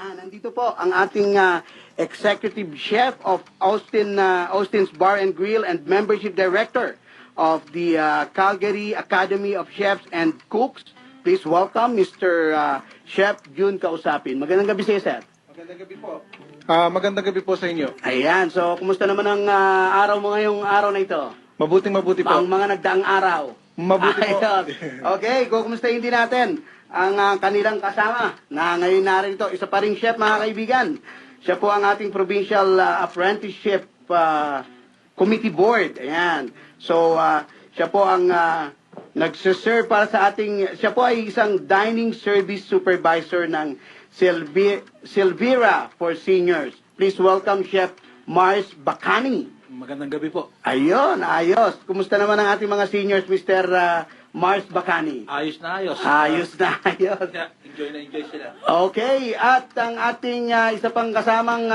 Nandito po ang ating executive chef of Austin's Bar and Grill and membership director of the Calgary Academy of Chefs and Cooks. Please welcome Mr. Chef Jun Kausapin. Magandang gabi sa iyo, sir. Magandang gabi po. Magandang gabi po sa inyo. Ayan, so kumusta naman ang araw mo ngayong araw na ito? Mabuting mabuti po. Ang mga nagdaang araw. Mabuti po. Okay, kukumustahin din natin ang kanilang kasama na ngayon narito. Isa pa rin chef, mga kaibigan. Siya po ang ating Provincial Apprenticeship Committee Board. Ayan. So, siya po ang nagsiserve para sa ating, siya po ay isang dining service supervisor ng Silvira for Seniors. Please welcome Chef Mars Bacani. Magandang gabi po. Ayun, ayos. Kumusta naman ang ating mga seniors, Mr. Mars Bacani? Ayos na ayos. Ayos na ayos. Enjoy na enjoy sila. Okay, at ang ating isa pang kasamang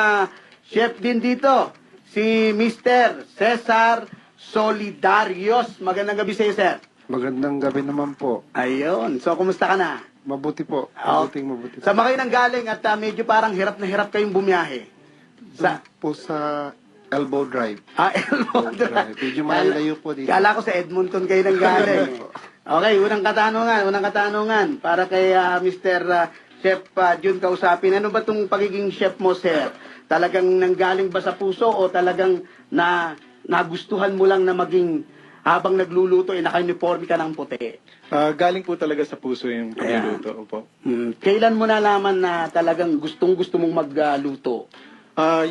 chef din dito, si Mr. Cesar Solidarios. Magandang gabi sa iyo, sir. Magandang gabi naman po. Ayun, so kumusta ka na? Mabuti po. Okay. Mabuti. Sa mga kayo nang galing at medyo parang hirap na hirap kayong bumiyahe. Sa po sa Elbow Drive. Elbow Drive. Medyo malayo po dito. Kala ko sa Edmonton kayo nang galing. Okay, unang katanungan para kay Mr. Chef Jun Kausapin. Ano ba itong pagiging chef mo, sir? Talagang nanggaling ba sa puso o talagang nagustuhan mo lang na maging habang nagluluto, naka-uniforme ka ng puti? Galing po talaga sa puso yung pagluluto. Opo. Kailan mo nalaman na talagang gustong-gusto mong magluto?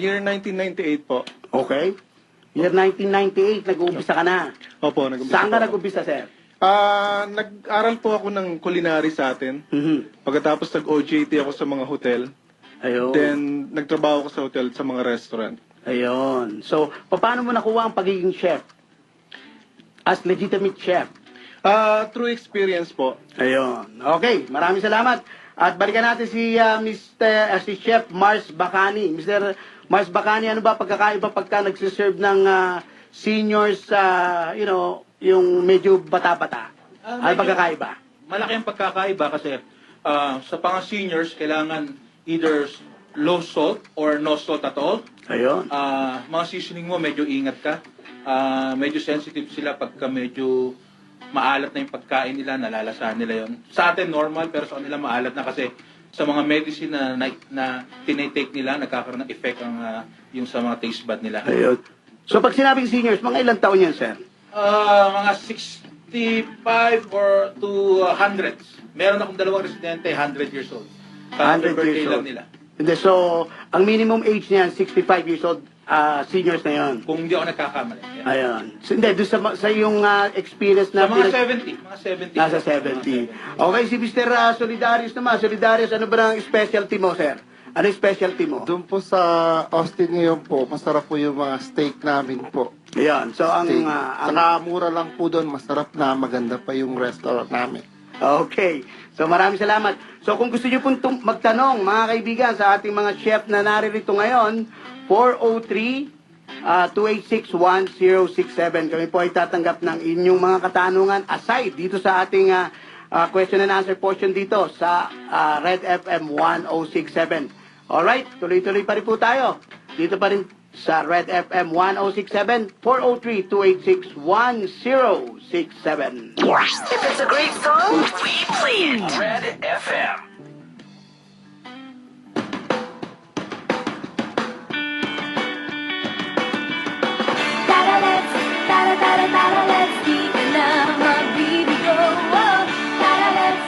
Year 1998 po. Okay. Year 1998, nag-uumpisa ka na. Opo, nag-umpisa. Saan ka po. nag-uumpisa, sir? Nag-aral po ako ng culinary sa atin. Pagkatapos nag-OJT ako sa mga hotel. Ayun. Then, nagtrabaho ako sa hotel sa mga restaurant. Ayun. So, paano mo nakuha ang pagiging chef? As legitimate chef? Through experience po. Ayun. Okay, maraming salamat. At balikan natin si si Chef Mars Bacani. Mr. Mars Bacani, ano ba pagkakaiba pagka nagsiserve ng seniors, yung medyo bata-bata? Ano pagkakaiba? Malaki ang pagkakaiba kasi sa mga seniors, kailangan either low salt or no salt at all. Ayun. Mga seasoning mo, medyo ingat ka. Medyo sensitive sila pagka medyo maalat na yung pagkain nila, nalalasahan nila yon. Sa atin normal, pero sa kanila maalat na kasi sa mga medicine na tinitake nila, nagkakaroon ng effect yung sa mga taste bud nila. Ayun. So pag sinabing seniors, mga ilang taon yan, sir? Mga 65 or to hundreds. Meron akong dalawang residente, 100 years old. 100 birthday years lang old. nila. Hindi, so ang minimum age niyan, 65 years old, seniors na yon. Kung hindi ako nagkakamali. Yan. Ayun. So, hindi, doon sa yung experience na... Sa mga 70. Nasa 70. Okay, si Mr. Solidarius naman. Solidarius, ano ba ang specialty mo, sir? Ano yung specialty mo? Doon po sa Austin ngayon po, masarap po yung mga steak namin po. Ayan. So, ang... Steak. Saka mura lang po doon, masarap na, maganda pa yung restaurant namin. Okay. So, maraming salamat. So, kung gusto niyo pong magtanong, mga kaibigan, sa ating mga chef na naririto ngayon, 403-286-1067. Kami po ay tatanggap ng inyong mga katanungan aside dito sa ating question and answer portion dito sa Red FM 1067. Alright, tuloy-tuloy pa rin po tayo. Dito pa rin sa Red FM 1067, 403-286-1067. If it's a great song, we play it. Red FM. Let's di ka na mabibigo. Let's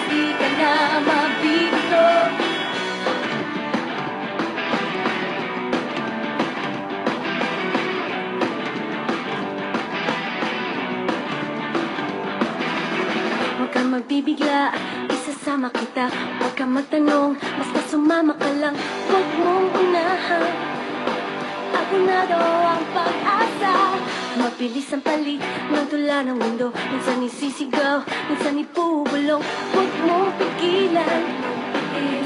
di ka na mabibigo. Huwag kang magbibigla, isasama kita. Huwag kang magtanong, basta sumama ka lang. Huwag mong unahan, ako na daw ang pag-asa. Mabilis ang palit ng tula ng mundo. Minsan isisigaw, minsan ipubulong. Huwag mong pigilan,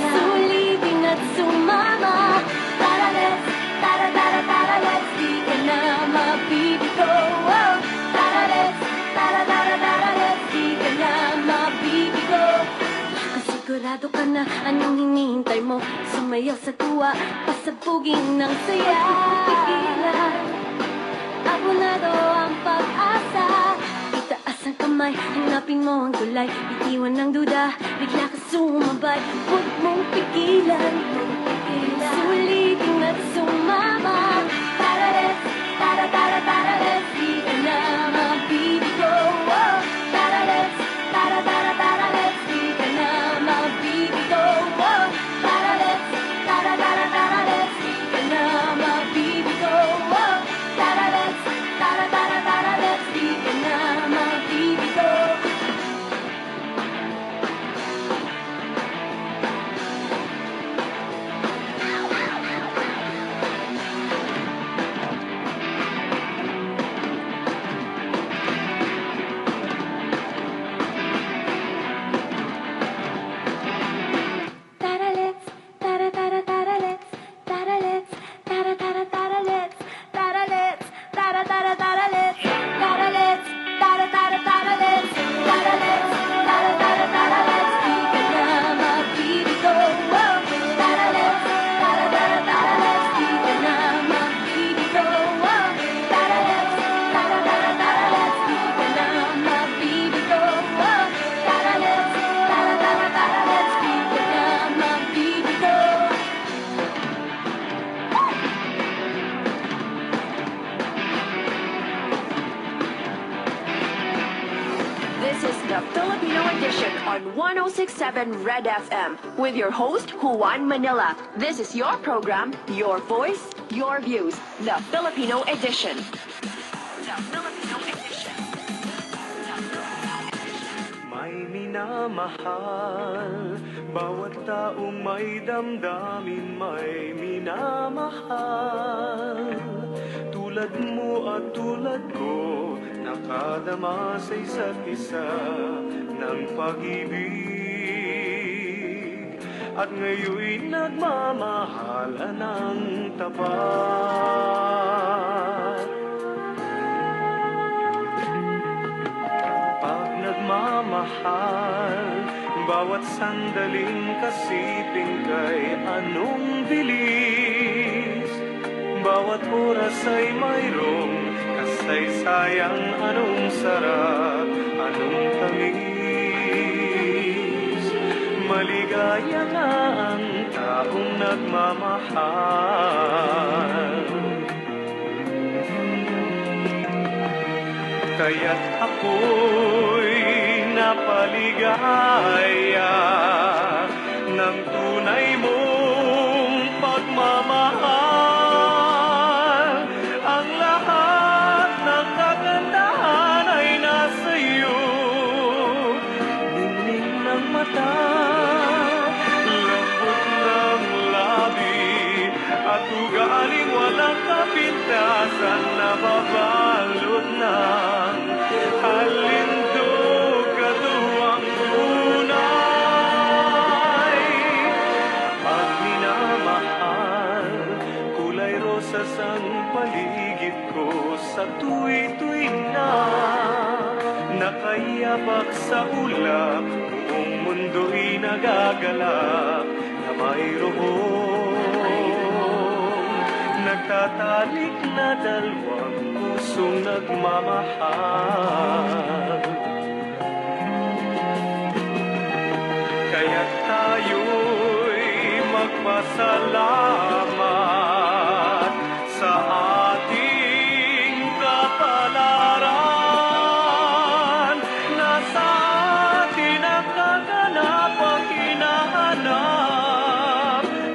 sulitin at sumama. Let's di ka na mabibigo. Let's di ka na mabibigo. Kung sigurado ka na Anong hinihintay mo? Sumayaw sa tuwa, pasabugin ng saya. Pigilan, abonado ang pag-asa. Itaas ang kamay, hanapin mo ang tulay. Itiwan ng duda, bigla ka sumabay. Huwag mong pigilan, sulitin at sumama. Tara, let's, tara, tara, tara, let's. Di ka na mabibigo. Oh, tara, let's, tara, tara, tara, let's. Di ka na mabibigo. Oh, tara, let's, tara, tara, tara, let's. Di ka na mabibigo. Oh, tara, let's, tara, tara, tara, let's. Di ka na mabibigo. Tara, let's, tara, tara, tara, let's. Tara, let's, tara, tara, tara, let's. Tara, let's, tara, tara, tara, let's. Tara, let's, tara, tara, tara, let's. Tara, let's, tara, tara, tara, let's. Di ka na mabibigo. Oh, tara, let's, tara, tara, tara, let's. Di ka na mabibigo. Oh, tara, let's, tara, tara, tara, let's. Di ka na mabibigo. Oh, tara, let's, tara, tara, tara, let's. Di ka na mabibigo. This is the Filipino edition on 1067 Red FM with your host, Juan Manila. This is your program, your voice, your views. The Filipino edition. The Filipino edition. May minamahal, bawat taong may damdamin may minamahal. Tulad mo at tulad ko, nakadama sa isa't isa ng pag-ibig. At ngayon'y nagmamahalan ng tapat. Pag nagmamahal, bawat sandaling kasiping kay anong bilis. Bawat oras ay mayroong kasaysayang anong sarap, anong tamis. Maligaya nga ang taong nagmamahal. Kaya't ako'y napaligaya ng tunay mong pagmamahal. Ang lahat ng kagandahan ay nasa iyo. Ningning ng mata, lambot ng labi, at ugaling walang kapintasan na babalot ng halindog katuwang tunay. Pag minamahal, kulay rosas ang paligid ko sa tuwi-tuwing na nakayabak sa ulap, buong mundo'y nagagalak na mayroong nagtatalik na dalawang pusong nagmamahal. Kaya tayo'y magpasalamat sa ating kapalaran. Nasa atin ang kaganapang hinahanap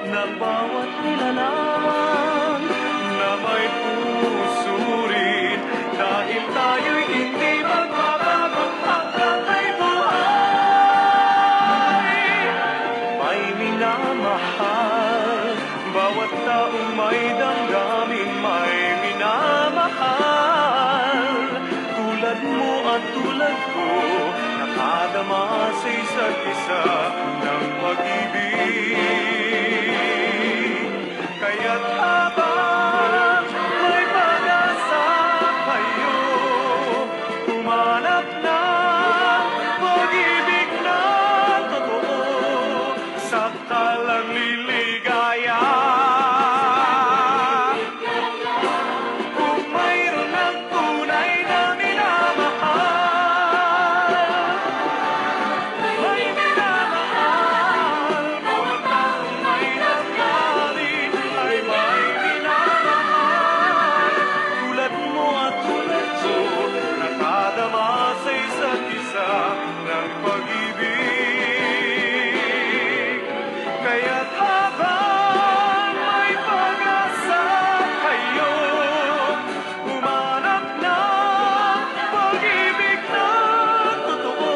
ng bawat nilalang na may puso rin, dahil tayo'y hindi magbabago hanggang may buhay. May minamahal, bawat taong may damdamin may minamahal. Tulad mo at tulad ko, nakadama sa isa't isa ng pag-ibig. Kaya't habang may pag-asa kayo, humanap ng pag-ibig na totoo sa sakalang liligaya. Kung mayroon ng tunay na minamahal, may minamahal. Bawat taong may nanggaling ay may minamahal. Tulad mo at tulad ko, nakadama sa isa't isa ng pag-ibig. Kaya't habang may pag-asa kayo, humanap ng pag-ibig na totoo,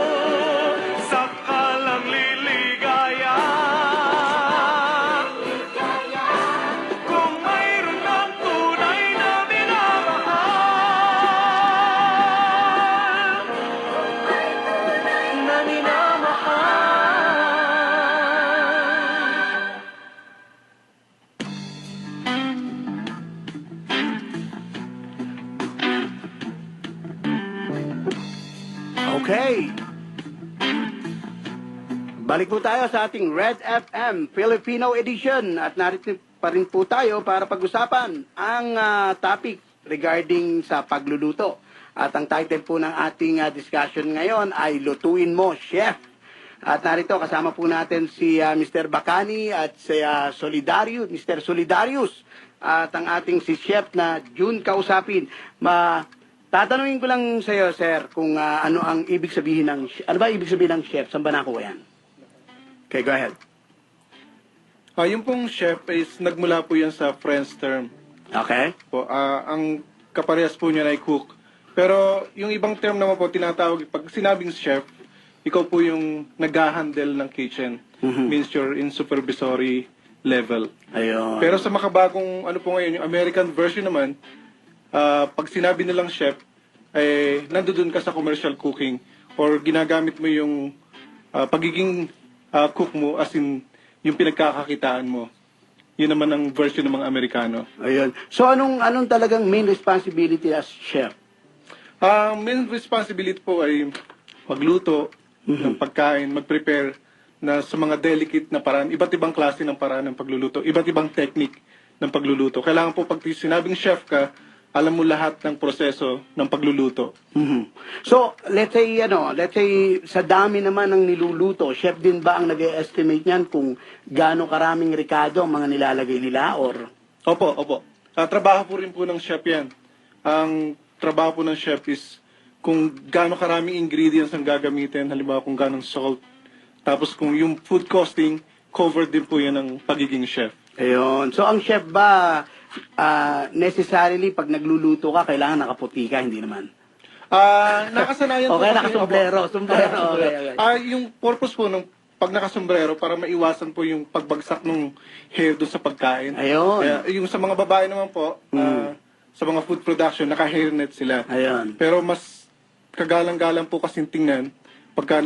sakalang liligaya. Kung mayroon ng tunay na minamahal, na minamahal. Okay. Balik po tayo sa ating Red FM Filipino edition at narito pa rin po tayo para pag-usapan ang topic regarding sa pagluluto. At ang title po ng ating discussion ngayon ay Lutuin Mo, Chef. At narito kasama po natin si Mr. Bacani at si Solidarius, Mr. Solidarius at ang ating si Chef na June kausapin. Tatanungin ko lang sa iyo, sir, kung ano ang ibig sabihin ng ano ba ibig sabihin ng chef? Saan ba nakuha yan? Okay, go ahead. Yung pong chef is nagmula po yan sa French term. Okay? Po, ang kaparehas po niya ay cook. Pero yung ibang term naman po, tinatawag, pag sinabing chef, ikaw po yung nag-handle ng kitchen. Means you're in supervisory level. Ayun. Pero sa makabagong, ano po ngayon, yung American version naman, pag sinabi nilang chef, nandoon ka sa commercial cooking or ginagamit mo yung pagiging cook mo as in yung pinagkakakitaan mo. Yun naman ang version ng mga Amerikano. Ayun. So anong talagang main responsibility as chef? Main responsibility po ay magluto ng pagkain, mag-prepare na sa mga delicate na paraan, iba't ibang klase ng paraan ng pagluluto, iba't ibang technique ng pagluluto. Kailangan po pag sinabing chef ka, alam mo lahat ng proseso ng pagluluto. So, let's say sa dami naman ng niluluto, chef din ba ang nag-estimate niyan kung gaano karaming ricado ang mga nilalagay nila or Opo. Trabaho po rin po ng chef yan. Ang trabaho po ng chef is kung gaano karaming ingredients ang gagamitin, halimbawa kung gaano salt, tapos kung yung food costing, covered din po yan ng pagiging chef. Ayun. So, ang chef ba, necessarily, pag nagluluto ka, kailangan nakaputi ka, hindi naman? Nakasanayan po Okay, kasi- nakasombrero. Sombrero. Okay. Yung purpose po ng pag nakasombrero, para maiwasan po yung pagbagsak ng hair doon sa pagkain. Ayun. Kaya, yung sa mga babae naman po, sa mga food production, naka-hairnet sila. Ayun. Pero mas kagalang-galang po kasing tingnan pagka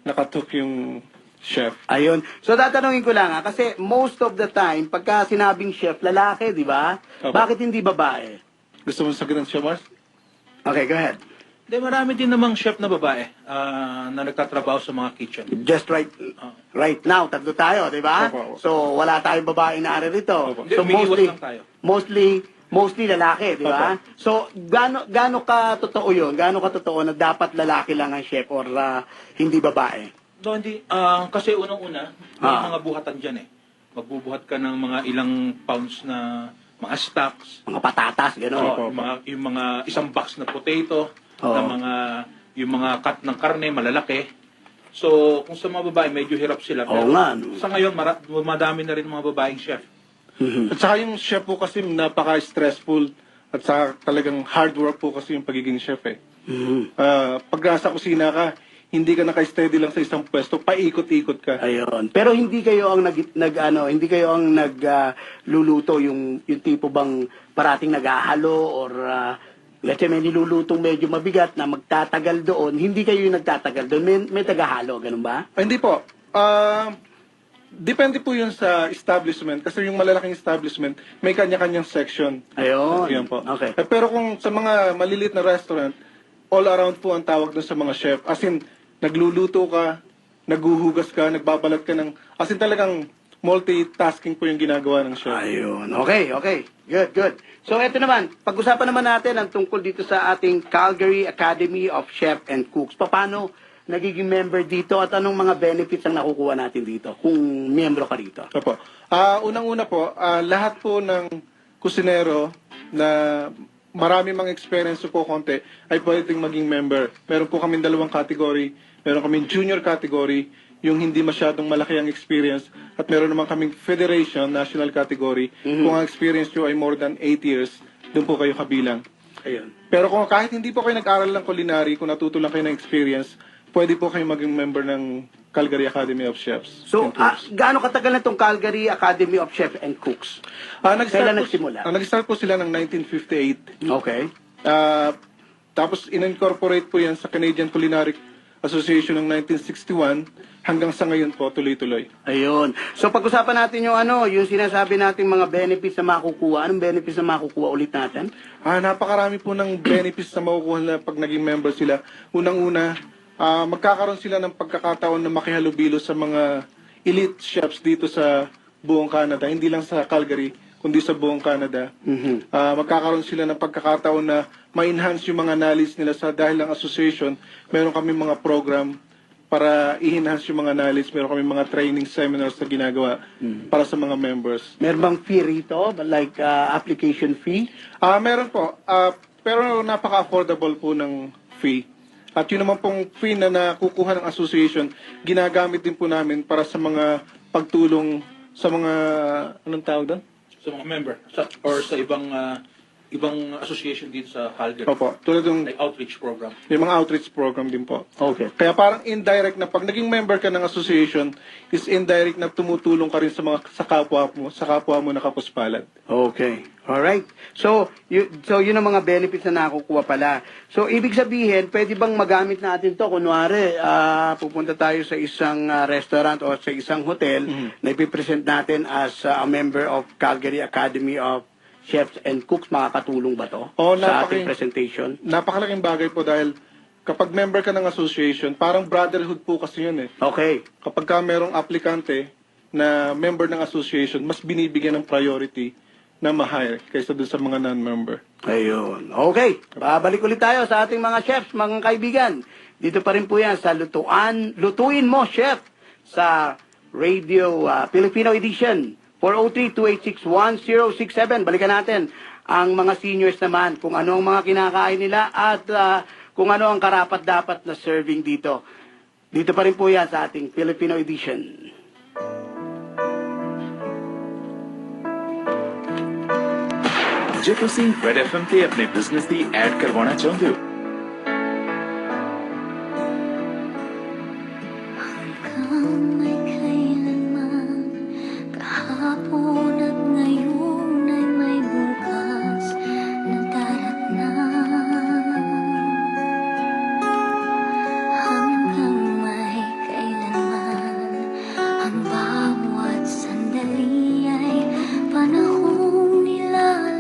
nakatok yung chef. Ayun. So, tatanungin ko lang kasi most of the time, pagka sinabing chef, lalaki, di ba? Opo. Bakit hindi babae? Gusto mo sagutin siya, Mars? Okay, go ahead. Hindi, marami din namang chef na babae na nagtatrabaho sa mga kitchen. Just right now, tatlo tayo, di ba? Opo. So, wala tayong babae na ari rito. Opo. So, Hindi, umiiwas lang tayo. mostly lalaki, di ba? So, gaano ka totoo yun? Gaano ka totoo na dapat lalaki lang ang chef or hindi babae? No, hindi. Kasi unang-una, may mga buhatan dyan eh. Magbubuhat ka ng mga ilang pounds na mga stocks. Mga patatas, gano'n. Yung mga isang box na potato, Oo. na yung mga cut ng karne, malalaki. So, kung sa mga babae, medyo hirap sila. Oo nga, no. Sa ngayon, madami na rin mga babaeng chef. At saka yung chef po kasi napaka-stressful at saka talagang hard work po kasi yung pagiging chef eh. Pag nasa kusina ka, hindi ka naka-steady lang sa isang pwesto, paikot-ikot ka. Ayun. Pero hindi kayo ang nagluluto yung tipo bang parating naghahalo or let's say may nilulutong medyo mabigat na magtatagal doon, hindi kayo yung nagtatagal doon, may tagahalo, ganun ba? Hindi po. Depende po yun sa establishment kasi yung malalaking establishment may kanya-kanyang section. Ayun. Yan po. Okay. Pero kung sa mga maliliit na restaurant, all around po ang tawag doon sa mga chef. As in, nagluluto ka naghuhugas ka, nagbabalat ka ng, as in talagang multitasking po yung ginagawa ng chef. Ayun. Okay. Good. So, eto naman. Pag-usapan naman natin ang tungkol dito sa ating Calgary Academy of Chef and Cooks. Paano nagiging member dito at anong mga benefits ang nakukuha natin dito kung miyembro ka dito? Opo. Unang-una po, lahat po ng kusinero na marami mang experience po konti ay pwedeng maging member. Meron po kaming 2 category. Meron kaming junior category, yung hindi masyadong malaki ang experience. At meron naman kaming federation, national category. Kung ang experience nyo ay more than 8 years, doon po kayo kabilang. Ayun. Pero kung kahit hindi po kayo nag-aral ng culinary, kung natuto lang kayo ng experience, pwede po kayo maging member ng Calgary Academy of Chefs. So, and Cooks. gaano katagal na itong Calgary Academy of Chef and Cooks? Kailan nagsimula? Nag-start po sila ng 1958. Okay. Tapos in-incorporate po yan sa Canadian Culinary Association ng 1961 hanggang sa ngayon po tuloy-tuloy. Ayun. So pag-usapan natin yung yung sinasabi nating mga benefits na makukuha. Anong benefits na makukuha ulit natin? Napakarami po ng benefits na makukuha nila pag naging member sila. Unang-una, magkakaroon sila ng pagkakataon na makihalubilo sa mga elite chefs dito sa buong Canada, hindi lang sa Calgary, kundi sa buong Canada. Magkakaroon sila ng pagkakataon na ma-enhance yung mga knowledge nila sa dahil ng association. Meron kami mga program para i-enhance yung mga knowledge. Meron kami mga training seminars na ginagawa para sa mga members. Meron bang fee rito? Like application fee? Meron po. Pero napaka-affordable po ng fee. At yun naman pong fee na nakukuha ng association, ginagamit din po namin para sa mga pagtulong sa mga, anong tawag doon? Sa mga member or sa ibang association dito sa Calgary. Opo, tulad ng Like outreach program. yung mga outreach program din po. Okay. Kaya parang indirect na pag naging member ka ng association, is indirect na tumutulong ka rin sa mga sa kapwa mo na kapuspalad. Okay. Alright. So yun ang mga benefits na nakukuha pala. So, ibig sabihin, pwede bang magamit natin to? Kunwari, pupunta tayo sa isang restaurant o sa isang hotel na ipipresent natin as a member of Calgary Academy of Chefs and Cooks. Makakatulong ba to sa ating presentation? Napakalaking bagay po dahil kapag member ka ng association, parang brotherhood po kasi yun eh. Okay. Kapag ka merong aplikante na member ng association, mas binibigyan ng priority na ma-hire kaysa doon sa mga non-member. Ayun. Okay. Babalik ulit tayo sa ating mga chefs, mga kaibigan. Dito pa rin po yan sa Lutuin Mo, Chef, sa Radio Filipino Edition. 403-286-1067. Balikan natin ang mga seniors naman, kung ano ang mga kinakain nila at kung ano ang karapat-dapat na serving dito. Dito pa rin po yan sa ating Filipino Edition. जब तुसी red FM ते अपने बिजनेस दी ऐड करवाना चाहते हो Hanggang may kailanman, kahapon at ngayon ay may bukas na daratnan. Hanggang may kailanman, ang bawat sandali ay panahong nilalaan.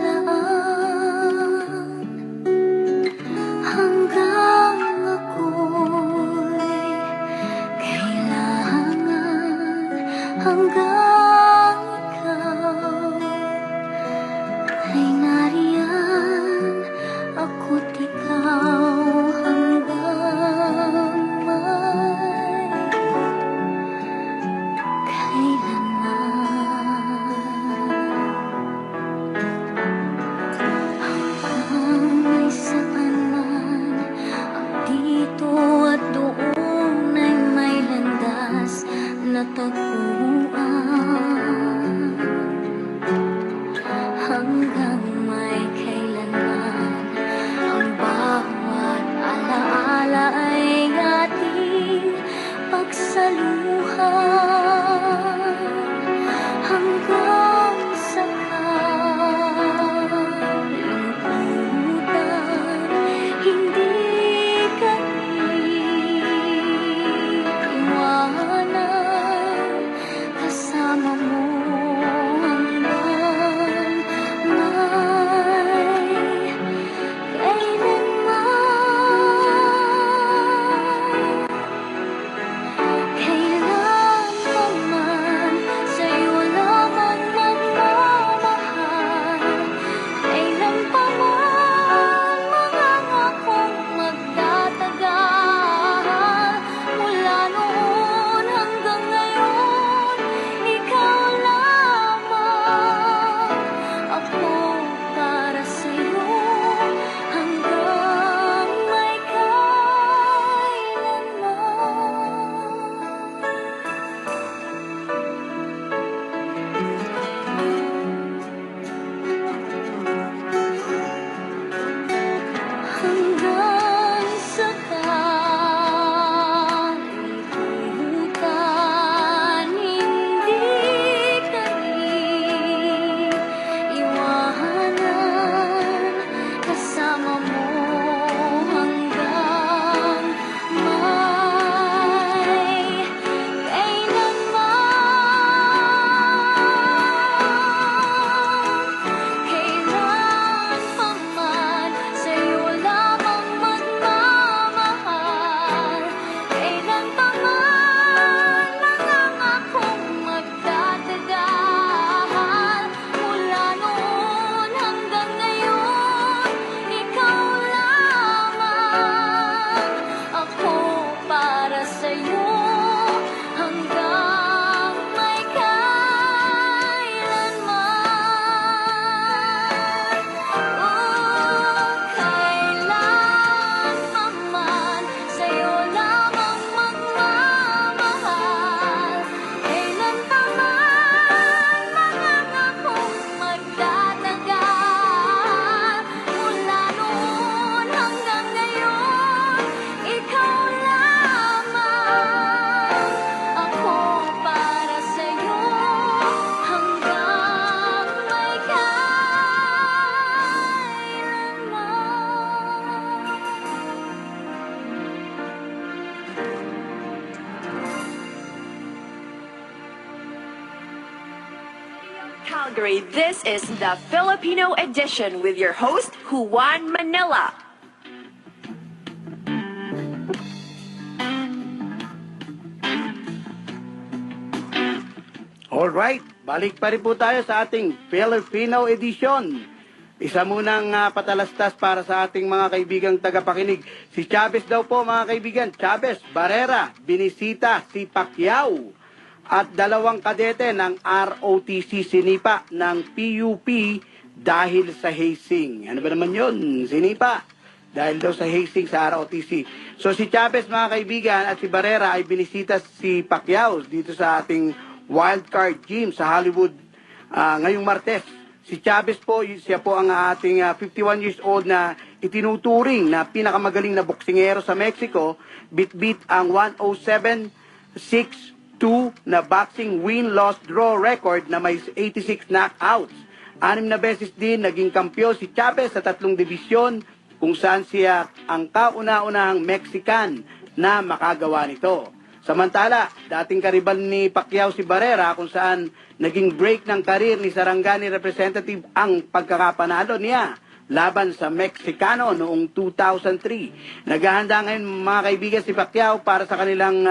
Calgary, this is the Filipino edition with your host, Juan Manila. Alright, balik pa rin po tayo sa ating Filipino edition. Isa munang patalastas para sa ating mga kaibigang tagapakinig. Si Chavez daw po, mga kaibigan. Chavez, Barrera, binisita si Pacquiao. At 2 kadete ng ROTC sinipa ng PUP dahil sa hazing. Ano ba naman yun? Sinipa. Dahil daw sa hazing sa ROTC. So si Chavez, mga kaibigan, at si Barrera ay binisita si Pacquiao dito sa ating wildcard gym sa Hollywood ngayong Martes. Si Chavez po, siya po ang ating 51 years old na itinuturing na pinakamagaling na boksingero sa Mexico. Bit-bit ang 107-6-2 na boxing win-loss draw record na may 86 knockouts. 6 na beses din naging kampiyon si Chavez sa 3 dibisyon kung saan siya ang kauna-unahang Mexican na makagawa nito. Samantala, dating karibal ni Pacquiao si Barrera kung saan naging break ng karir ni Sarangani representative ang pagkakapanalo niya laban sa Meksikano noong 2003. Naghahanda ngayon, mga kaibigan, si Pacquiao para sa kanilang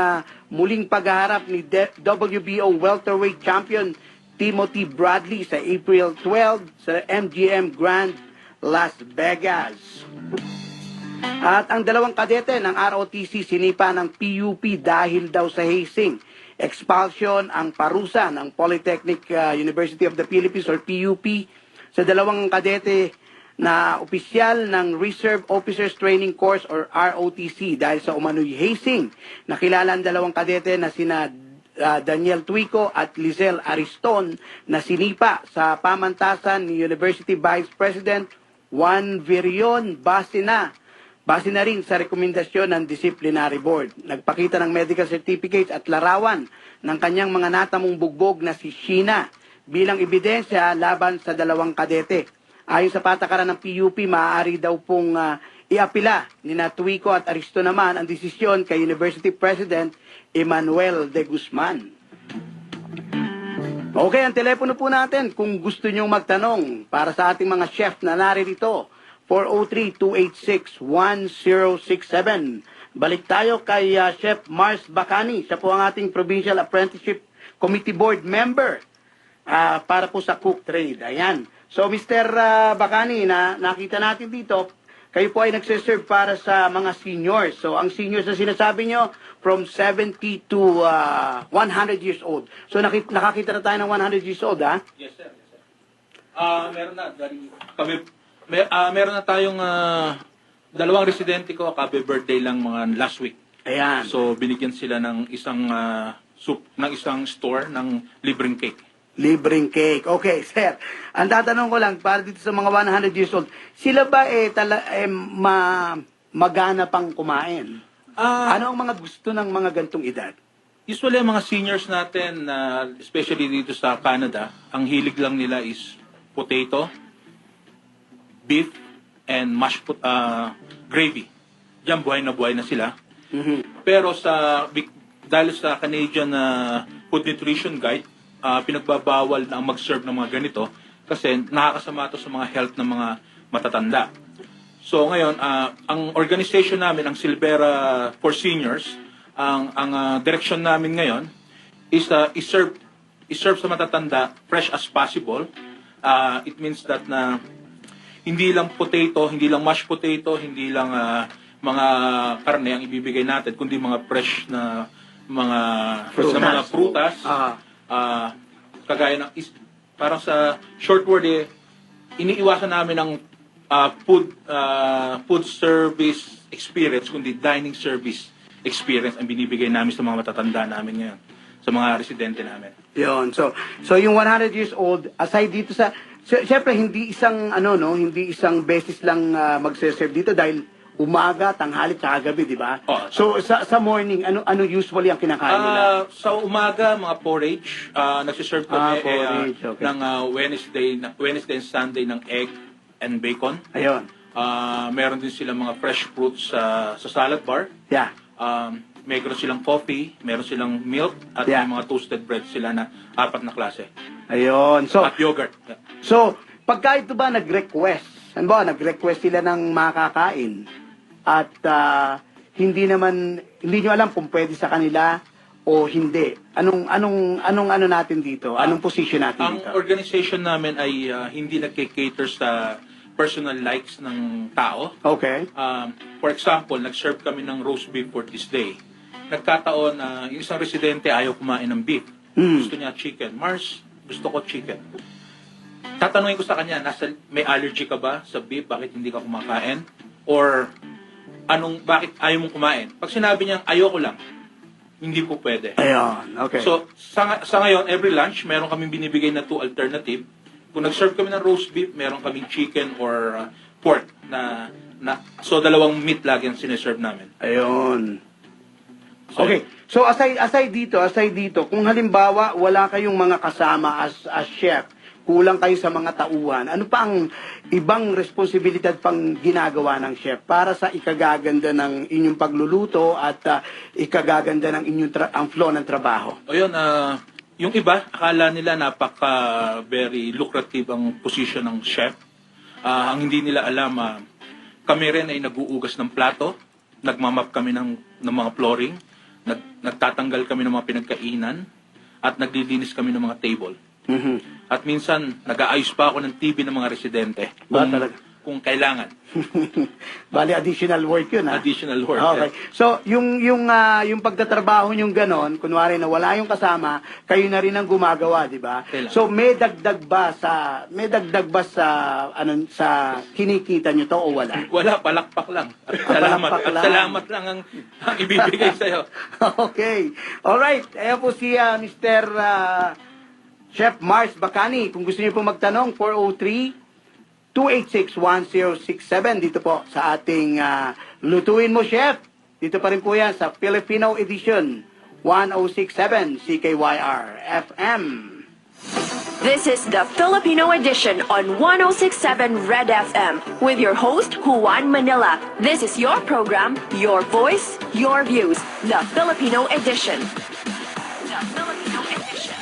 muling paghaharap ni WBO welterweight champion Timothy Bradley sa April 12 sa MGM Grand Las Vegas. At ang 2 kadete ng ROTC sinipa ng PUP dahil daw sa hazing. Expulsion ang parusa ng Polytechnic University of the Philippines or PUP sa 2 kadete na opisyal ng Reserve Officers Training Course or ROTC dahil sa umano'y hazing. Nakilala ang 2 kadete na sina Daniel Tuico at Lizelle Ariston na sinipa sa pamantasan ni University Vice President Juan Virion base na rin sa rekomendasyon ng Disciplinary Board. Nagpakita ng medical certificates at larawan ng kanyang mga natamong bugbog na si Sheena bilang ebidensya laban sa 2 kadete. Ayon sa patakaran ng PUP, maaari daw pong iapila ni Tuico at Aristo naman ang desisyon kay University President Emmanuel de Guzman. Okay, ang telepono po natin kung gusto nyo magtanong para sa ating mga chef na naririto. 403-286-1067. Balik tayo kay Chef Mars Bacani. Siya po ang ating Provincial Apprenticeship Committee Board member para po sa cook trade. Ayan. So, Mr. Bacani, nakita natin dito, kayo po ay nagsiserve para sa mga seniors. So, ang seniors na sinasabi nyo, from 70 to 100 years old. So, nakakita na tayo ng 100 years old, ha? Yes, sir. Meron na. Meron na tayong 2 residente ko, happy birthday lang mga last week. Ayan. So binigyan sila ng isang store ng libreng cake. Libreng cake. Okay, sir. Ang tatanong ko lang, para dito sa mga 100 years old, sila ba magana pang kumain? Ano ang mga gusto ng mga gantong edad? Usually, ang mga seniors natin, especially dito sa Canada, ang hilig lang nila is potato, beef, and mashed gravy. Diyan buhay na sila. Mm-hmm. Pero dahil sa Canadian Food Nutrition Guide, pinagbabawal na ang mag-serve ng mga ganito kasi nakakasama ito sa mga health ng mga matatanda. So ngayon, ang organization namin, ang Silvera for Seniors, ang direction namin ngayon is i-serve sa matatanda fresh as possible. It means that na hindi lang potato, hindi lang mashed potato, hindi lang mga karne ang ibibigay natin, kundi mga fresh na mga prutas. Kagaya ng parang sa short word iniiwasan namin ang food service experience, kundi dining service experience ang binibigay namin sa mga matatanda namin ngayon, sa mga residente namin. Yun. So yung 100 years old, aside dito sa siyempre hindi isang beses lang magse-serve dito dahil umaga, tanghali, tsaka gabi, di ba? So sa morning, ano usually ang kinakain nila? Sa umaga, mga porridge. Nagsiserve kami porridge, okay. ng Wednesday and Sunday ng egg and bacon. Ayun. Meron din sila mga fresh fruits sa salad bar. Yeah. Meron silang coffee, meron silang milk, at may mga toasted bread sila na 4 na klase. Ayun. So, At yogurt. pagka ito ba nag-request, ano ba, nag-request sila ng makakain at hindi nyo alam kung pwede sa kanila o hindi. Anong natin dito? Anong position natin Ang dito? organization namin ay hindi nagke-cater sa personal likes ng tao. Okay. For example, nag-serve kami ng roast beef for this day. Nagkataon na yung isang residente ayaw kumain ng beef. Gusto niya chicken. Mars, gusto ko chicken. Tatanungin ko sa kanya, may allergy ka ba sa beef? Bakit hindi ka kumakain? Or bakit ayaw mong kumain? Pag sinabi niya, ayoko lang, hindi po pwede. Ayun. Okay. So, sa ngayon, every lunch, meron kaming binibigay na 2 alternative. Kung nag-serve kami ng roast beef, meron kaming chicken or pork so dalawang meat lagi ang sineserve namin. Ayun. Okay. So aside dito, kung halimbawa wala kayong mga kasama as chef, kulang kayo sa mga tauhan, ano pa ang ibang responsibilidad pang ginagawa ng chef para sa ikagaganda ng inyong pagluluto at ikagaganda ng inyong ang flow ng trabaho? O yun, yung iba, akala nila very lucrative ang position ng chef. Ang hindi nila alam, kami rin ay nag-uugas ng plato, nagmamap kami ng mga flooring, nagtatanggal kami ng mga pinagkainan, at naglilinis kami ng mga table. At minsan, nag-aayos pa ako ng TV ng mga residente. Kung kailangan. Bali, additional work yun, ha? Additional work. Okay. So, yung pagtatrabaho nyong ganon, kunwari na wala yung kasama, kayo na rin ang gumagawa, di ba? Kailangan. So, may dagdag ba sa kinikita nyo to o wala? Wala, palakpak lang. At Palakpak lang. salamat lang ang ibibigay sa'yo. Okay. Alright. Ayan po si Mr. Chef Mars Bacani. Kung gusto niyo po magtanong, 403-286-1067. Dito po sa ating Lutuin Mo, Chef. Dito pa rin po yan sa Filipino Edition 1067 CKYR FM. This is the Filipino edition on 1067 Red FM with your host, Juan Manila. This is your program, your voice, your views. The Filipino edition. The Filipino edition.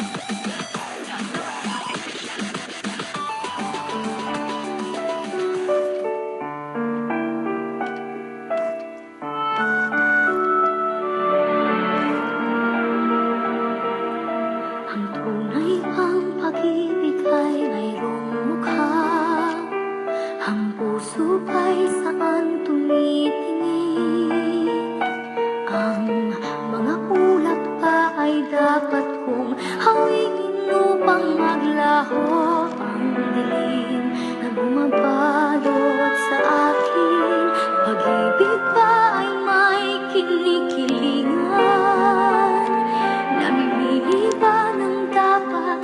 Ang tunay ang pag-ibig ay mayroong mukha. Ang puso ay saan tumitingin. Ang mga ulap pa ay dapat kong hawingin upang maglaho ang dilim na bumabalot sa akin. Pag-ibig ba ay may kinikilingan? Namimili ba ng dapat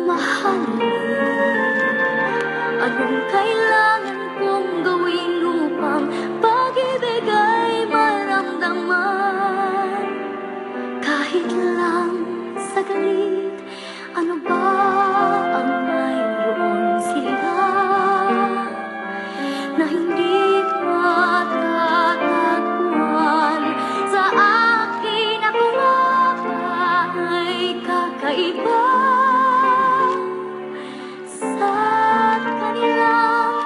mahalin? Anong kailangan kong gawin upang pag-ibig ay maramdaman? Kahit lang saglit, ano ba ang mayroon sila na hindi matatagpuan sa akin? Ako ay kakaiba sa kanilang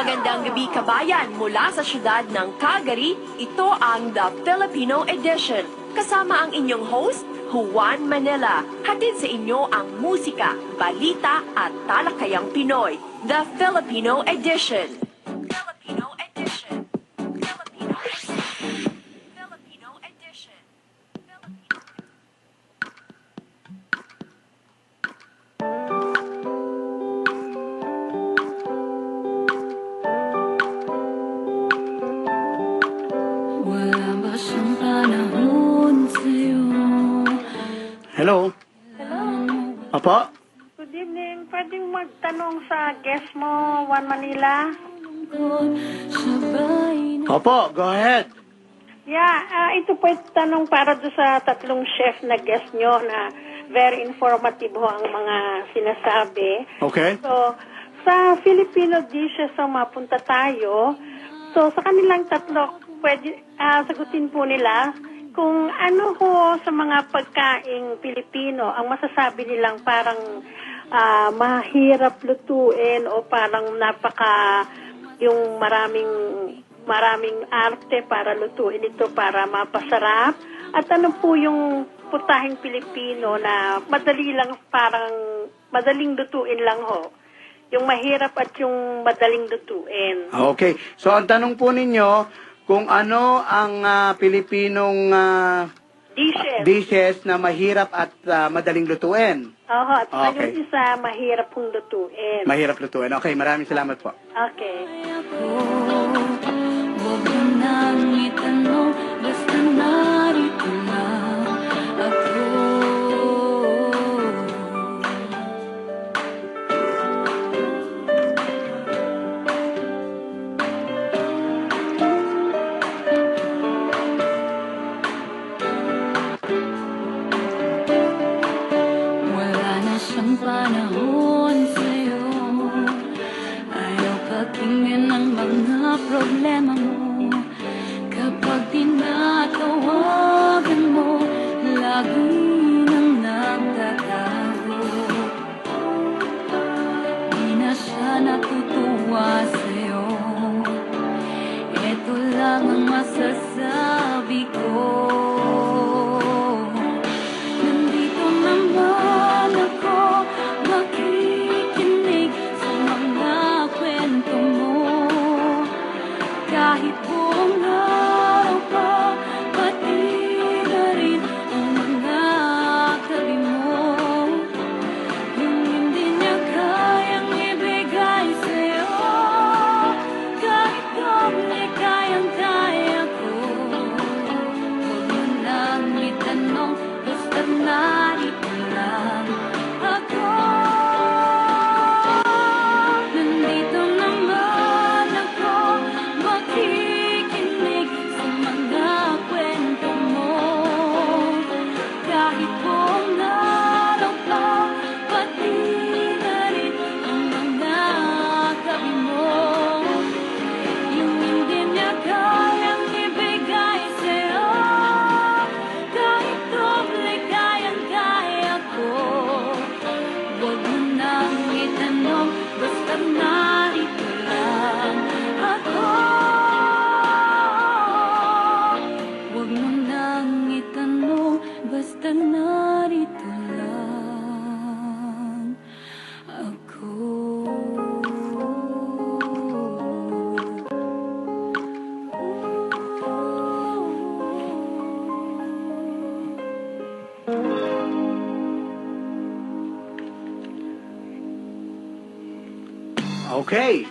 Magandang gabi kabayan mula sa syudad ng Calgary. Ito ang The Filipino Edition. Kasama ang inyong host, Juan Manila. Hatid sa inyo ang musika, balita at talakayang Pinoy. The Filipino Edition. Filipino Edition. Filipino Edition. Filipino Edition. Wala ba siyang panahon sa'yo? Hello? Apo? Good evening. Pwedeng magtanong sa guest mo, Juan Manila? Sabay na Opo, go ahead. Yeah, ito po yung tanong para do sa tatlong chef na guest nyo na very informative ho ang mga sinasabi. Okay. So, sa Filipino dishes so mapunta tayo. So, sa kanilang tatlo, pwede sagutin po nila kung ano ho sa mga pagkaing Pilipino ang masasabi nilang parang mahirap lutuin o parang yung maraming arte para lutuin ito para mapasarap. At ano po yung putahing Pilipino na madali lang, parang madaling lutuin lang ho. Yung mahirap at yung madaling lutuin. Okay. So, ang tanong po ninyo, kung ano ang Pilipinong dishes na mahirap at madaling lutuin. Oho, at Okay. yung isa mahirap pong lutuin. Mahirap lutuin. Okay, maraming salamat po. Okay. ako. Huwag mo nang itanong, basta narito lang ako. Wala na siyang panahon sa'yo. Ayaw pakinggan ang mga problema mo. Kapag tinatawagan mo, lagi nang nagtatago. Di na siya natutuwa sa'yo. Ito lang ang masasabi ko. Nandito naman ako, makikinig sa mga kwento mo. Kahit buong araw pa, pati na rin ang mga tabi mo. Yung hindi niya kayang ibigay sa'yo, kahit doble kayang-kaya ko. Huwag mo nang itanong, basta narito lang ako. Nandito naman ako, makikinig sa mga kwento mo. Kahit buong araw pa, pati na rin ang mga tabi mo. Yung hindi niya kayang ibigay sa'yo, kahit doble kayang-kaya ko. Huwag mo nang itanong, basta narito lang ako. Huwag mo nang itanong, basta narito lang ako. Okay.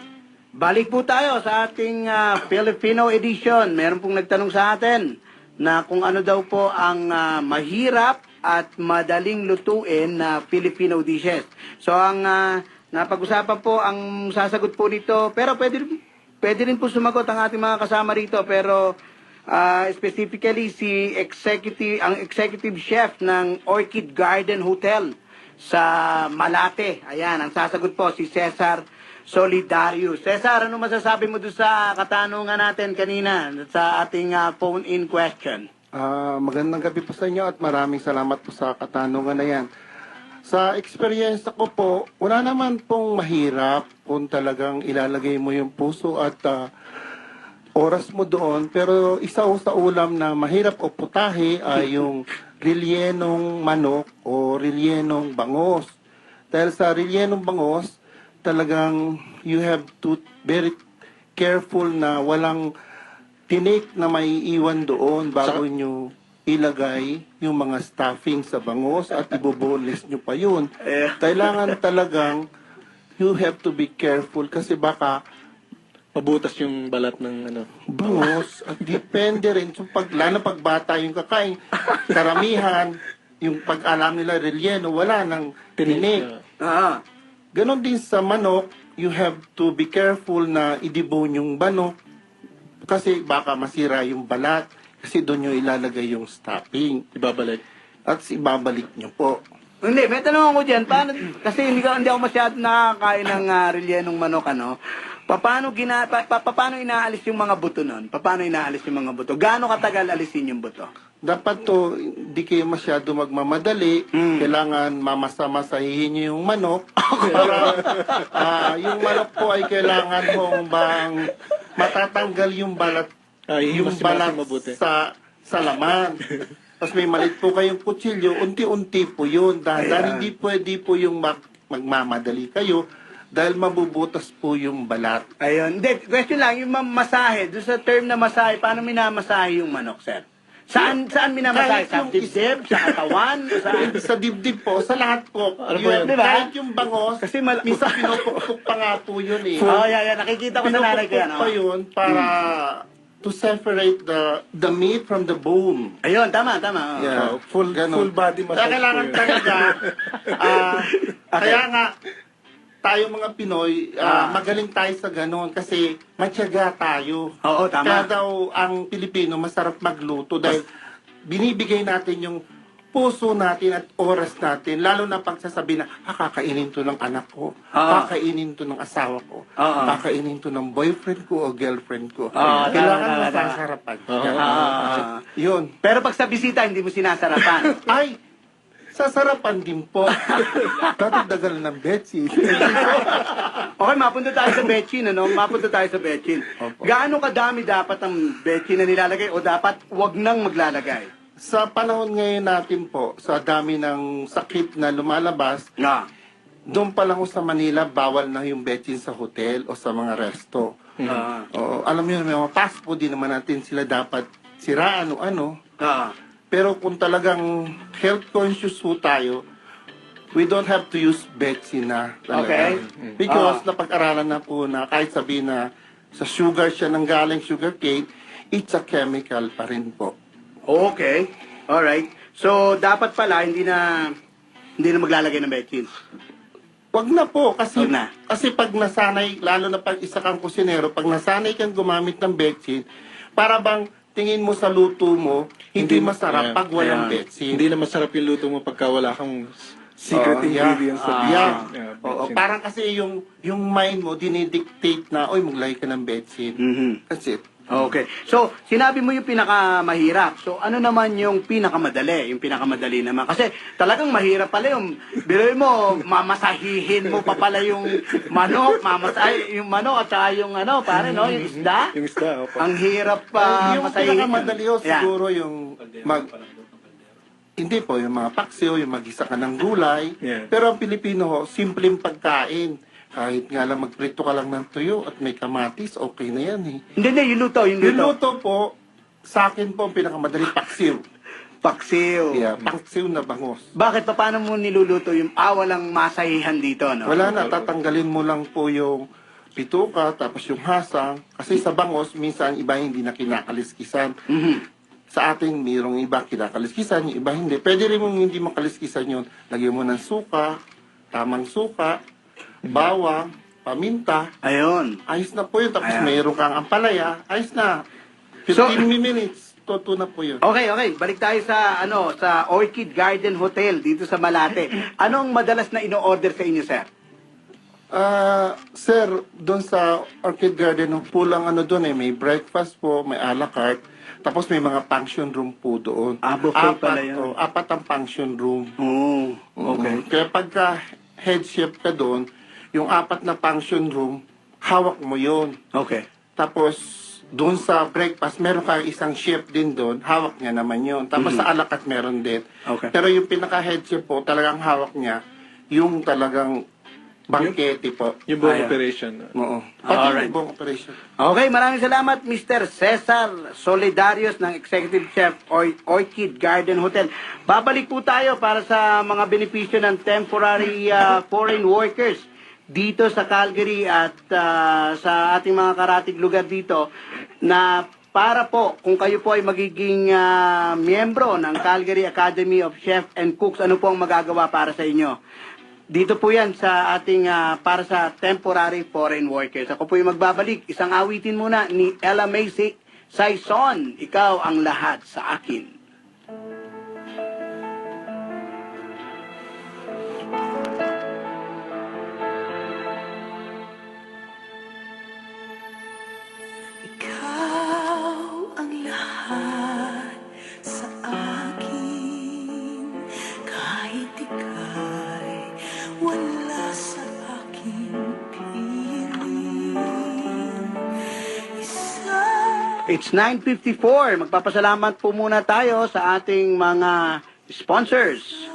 Balik po tayo sa ating Filipino edition. Meron pong nagtanong sa atin na kung ano daw po ang mahirap at madaling lutuin na Filipino dishes. So ang napag-usapan po, ang sasagot po nito, pero pwede rin po sumagot ang ating mga kasama rito, pero specifically ang executive chef ng Orchid Garden Hotel sa Malate. Ayan, ang sasagot po si Cesar Solidarius. Cesar, ano masasabi mo doon sa katanungan natin kanina sa ating phone-in question? Magandang gabi po sa inyo at maraming salamat po sa katanungan na yan. Sa experience ko po, wala naman pong mahirap kung talagang ilalagay mo yung puso at oras mo doon. Pero isa sa ulam na mahirap o putahe ay yung relyenong manok o relyenong bangos. Dahil sa relyenong bangos, talagang you have to very careful na walang tinik na maiiwan doon bago nyo ilagay yung mga stuffing sa bangos at iboboneless nyo pa yun. Kailangan talagang you have to be careful kasi baka Mabutas yung balat ng ano. bangos at depende rin. So lalo pag bata yung kakain, karamihan, yung pag-alam nila relyeno, wala nang tinik. Ah. Ganon din sa manok, you have to be careful na idibon yung manok kasi baka masira yung balat kasi doon nyo ilalagay yung stuffing Ibabalik. at ibabalik nyo po. Hindi, may tanong ako dyan. Paano, kasi hindi ako masyado nakakain ng relyenong manok, ano? Paano inaalis yung mga buto nun? Paano inaalis yung mga buto? Gaano katagal alisin yung buto? Dapat to, hindi kayo masyado magmamadali. Kailangan mamasa-masahihin nyo yung manok. Para yung manok po ay kailangan mong bang matatanggal yung balat, yung balat mabuti. sa laman. Tapos may malit po kayong kutsilyo, unti-unti po yun. Dahil hindi pwede po yung magmamadali kayo dahil mabubutas po yung balat. Ayun. Hindi, question lang, yung masahe, doon sa term na masahe, paano minamasahe yung manok, sir? Saan minamasahe? Kahit Sa yung dibdib? Sa katawan? Saan? Sa dibdib po, sa lahat po. Ano po yun? Diba? Kahit yung bangos, Kasi minsan pinupukpok pa nga po yun eh. Oh, yeah, nakikita ko sa nanay ko yan. Pinupukpok pa Oh. yun para to separate the meat from the bone. Ayun, tama. Oh. Yeah, full body massage Kaya kailangan po yun. talaga, kaya nga, tayo mga Pinoy, magaling tayo sa ganon kasi matyaga tayo. Oo, tama. Kaya daw ang Pilipino masarap magluto dahil binibigay natin yung puso natin at oras natin, lalo na pagsasabi na, kakainin to ng anak ko, kakainin to ng asawa ko, kakainin to ng boyfriend ko o girlfriend ko. Kailangan mo sasarapan. Yun. Pero pag sa bisita, hindi mo sinasarapan. Ay, sasarapan din po. Tatagdagal ng Betsy. Okay, mapunta tayo sa betchin, ano? Mapunta tayo sa betchin. Gaano kadami dapat ang betchin na nilalagay o dapat wag nang maglalagay? Sa panahon ngayon natin po, sa dami ng sakit na lumalabas, doon pa lang sa Manila, bawal na yung betchin sa hotel o sa mga resto. Alam niyo, may mga fast food din naman natin sila dapat siraan o ano. Pero kung talagang health conscious po tayo, we don't have to use betchin na. Okay. Because napag-aralan na po na kahit sabihin na sa sugar siya nanggaling sugar cane, it's a chemical pa rin po. Okay. Alright. So, dapat pala, hindi na maglalagay ng betchin. Wag na po, kasi, Wag na. kasi pag nasanay, lalo na pag isa kang kusinero, pag nasanay kang gumamit ng betchin, para bang tingin mo sa luto mo, hindi masarap pag walang betchin. Hindi na masarap yung luto mo pagka wala kang secret ingredients sa betchin. Oo, parang kasi yung mind mo, dinidictate na, oy, maglagay ka ng betchin. That's it. Okay. So, sinabi mo yung pinakamahirap. So, ano naman yung pinakamadali? Yung pinakamadali naman. Kasi talagang mahirap pala yung, biloy mo, mamasahihin mo pa pala yung manok, yung manok at saka yung ano, pare, no? Yung isda. Yung isda, opo. Ang hirap pa Yung masahihin. pinakamadali o siguro yung hindi po, yung mga paksiw, yung mag-isa ka ng gulay. Yeah. Pero ang Pilipino ho, simpleng pagkain. Kahit nga lang magprito ka lang ng tuyo at may kamatis, okay na yan eh. Hindi, yung luto. Yung luto po, sa akin po ang pinakamadali, paksiw. Paksiw. Yeah, paksiw na bangos. Bakit? Paano mo niluluto yung walang masahihan dito, no? Wala na, tatanggalin mo lang po yung pituka, tapos yung hasang. Kasi sa bangos, minsan iba hindi na kinakaliskisan. Sa atin, mayroong iba kinakaliskisan, yung iba hindi. Pwede rin mong hindi makaliskisan yun. Lagyan mo ng suka, tamang suka, bawang, paminta. Ayun. Ayos na po yun. Tapos Ayan. mayroon kang ampalaya. Ayos na. 15 minutes. Toto na po yun. Okay. Balik tayo sa sa Orchid Garden Hotel dito sa Malate. Anong madalas na ino-order sa inyo, sir? Sir, doon sa Orchid Garden, po lang ano doon may breakfast po, may a la carte, tapos may mga function room po doon. Buffet pala yun. Apat ang function room. Okay. Kaya pagka head chef ka doon, yung apat na function room, hawak mo yun. Okay. Tapos, doon sa breakfast, meron ka isang chef din doon, hawak niya naman yun. Tapos sa a la carte meron din. Okay. Pero yung pinaka-head chef po, talagang hawak niya, yung talagang bangkete po. Yung buong Ayan. operation. Oo. Pati Alright. yung buong operation. Okay, maraming salamat Mr. Cesar Solidarios ng Executive Chef Orchid Garden Hotel. Babalik po tayo para sa mga benepisyo ng temporary foreign workers dito sa Calgary at sa ating mga karatig lugar dito na para po kung kayo po ay magiging miyembro ng Calgary Academy of Chef and Cooks, ano po ang magagawa para sa inyo? Dito po yan sa ating para sa temporary foreign workers. Ako po yung magbabalik. Isang awitin muna ni Ella May Saison. Ikaw ang lahat sa akin. Ikaw ang lahat sa akin, kahit ika'y wala sa aking piling. It's 9:54. Magpapasalamat po muna tayo sa ating mga sponsors.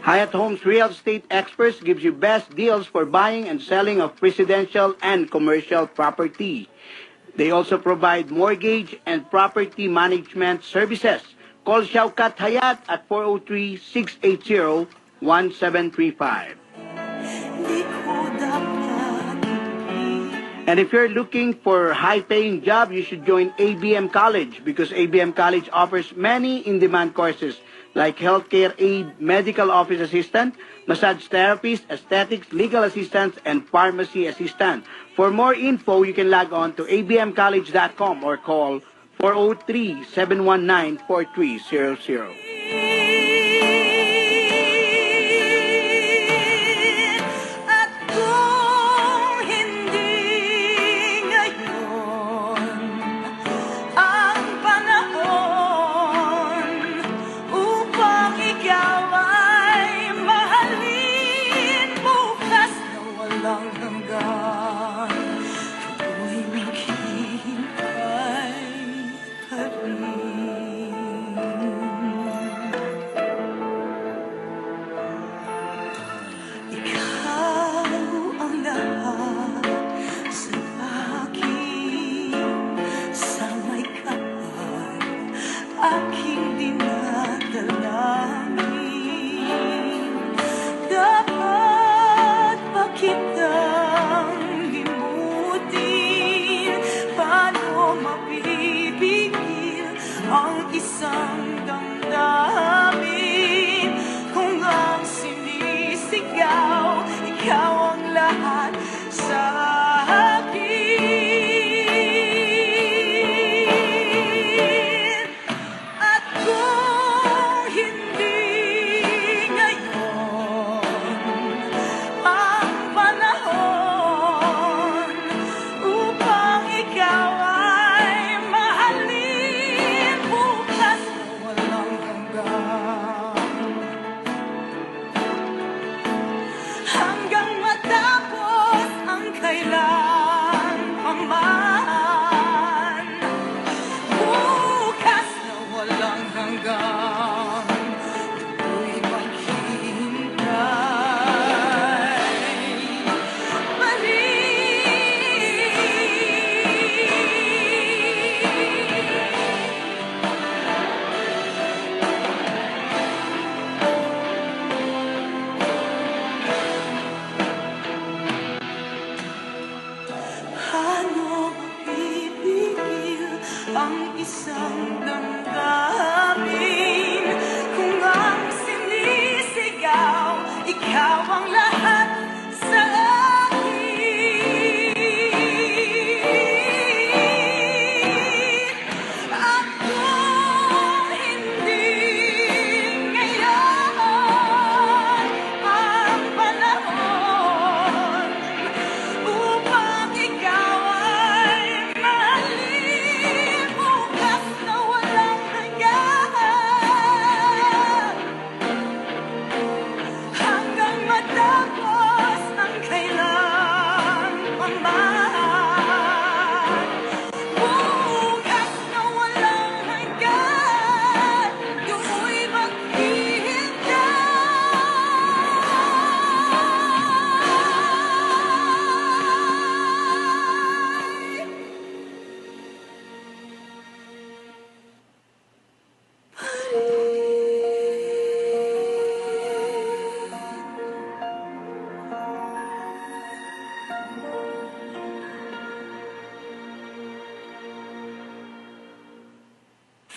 Hyatt Homes Real Estate Experts gives you best deals for buying and selling of residential and commercial property. They also provide mortgage and property management services. Call Shaukat Hayat at 403-680-1735. And if you're looking for a high-paying job, you should join ABM College because ABM College offers many in-demand courses like healthcare aid, medical office assistant, massage therapist, aesthetics, legal assistance, and pharmacy assistant. For more info, you can log on to abmcollege.com or call 403-719-4300. Aking dinadalangin, dapat ba kitang limutin? Paano mapipigil ang isang damdamin? Kung ang sinisigaw, ikaw ang lahat sa akin. Ang isang damdamin, kung ang sinisigaw, ikaw ang lahat sa akin. Ako hindi ngayon ang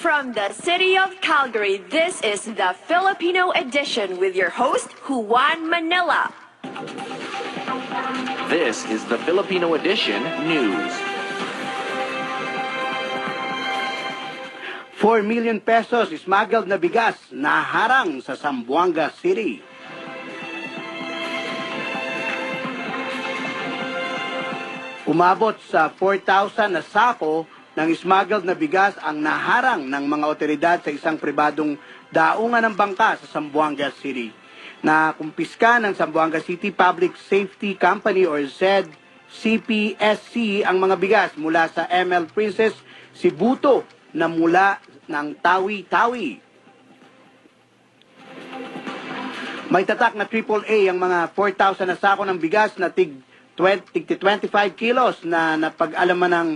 From the city of Calgary, this is the Filipino edition with your host, Juan Manila. This is the Filipino Edition News. 4 million pesos smuggled na bigas na harang sa Zamboanga City. Umabot sa 4,000 na sako ng smuggled na bigas ang naharang ng mga otoridad sa isang pribadong daungan ng bangka sa Zamboanga City. Na kumpiska ng Zamboanga City Public Safety Company or ZCPSC ang mga bigas mula sa ML Princess Sibuto na mula ng Tawi-Tawi. May tatak na AAA ang mga 4,000 na sako ng bigas na tig 25 kilos na napag-alaman ng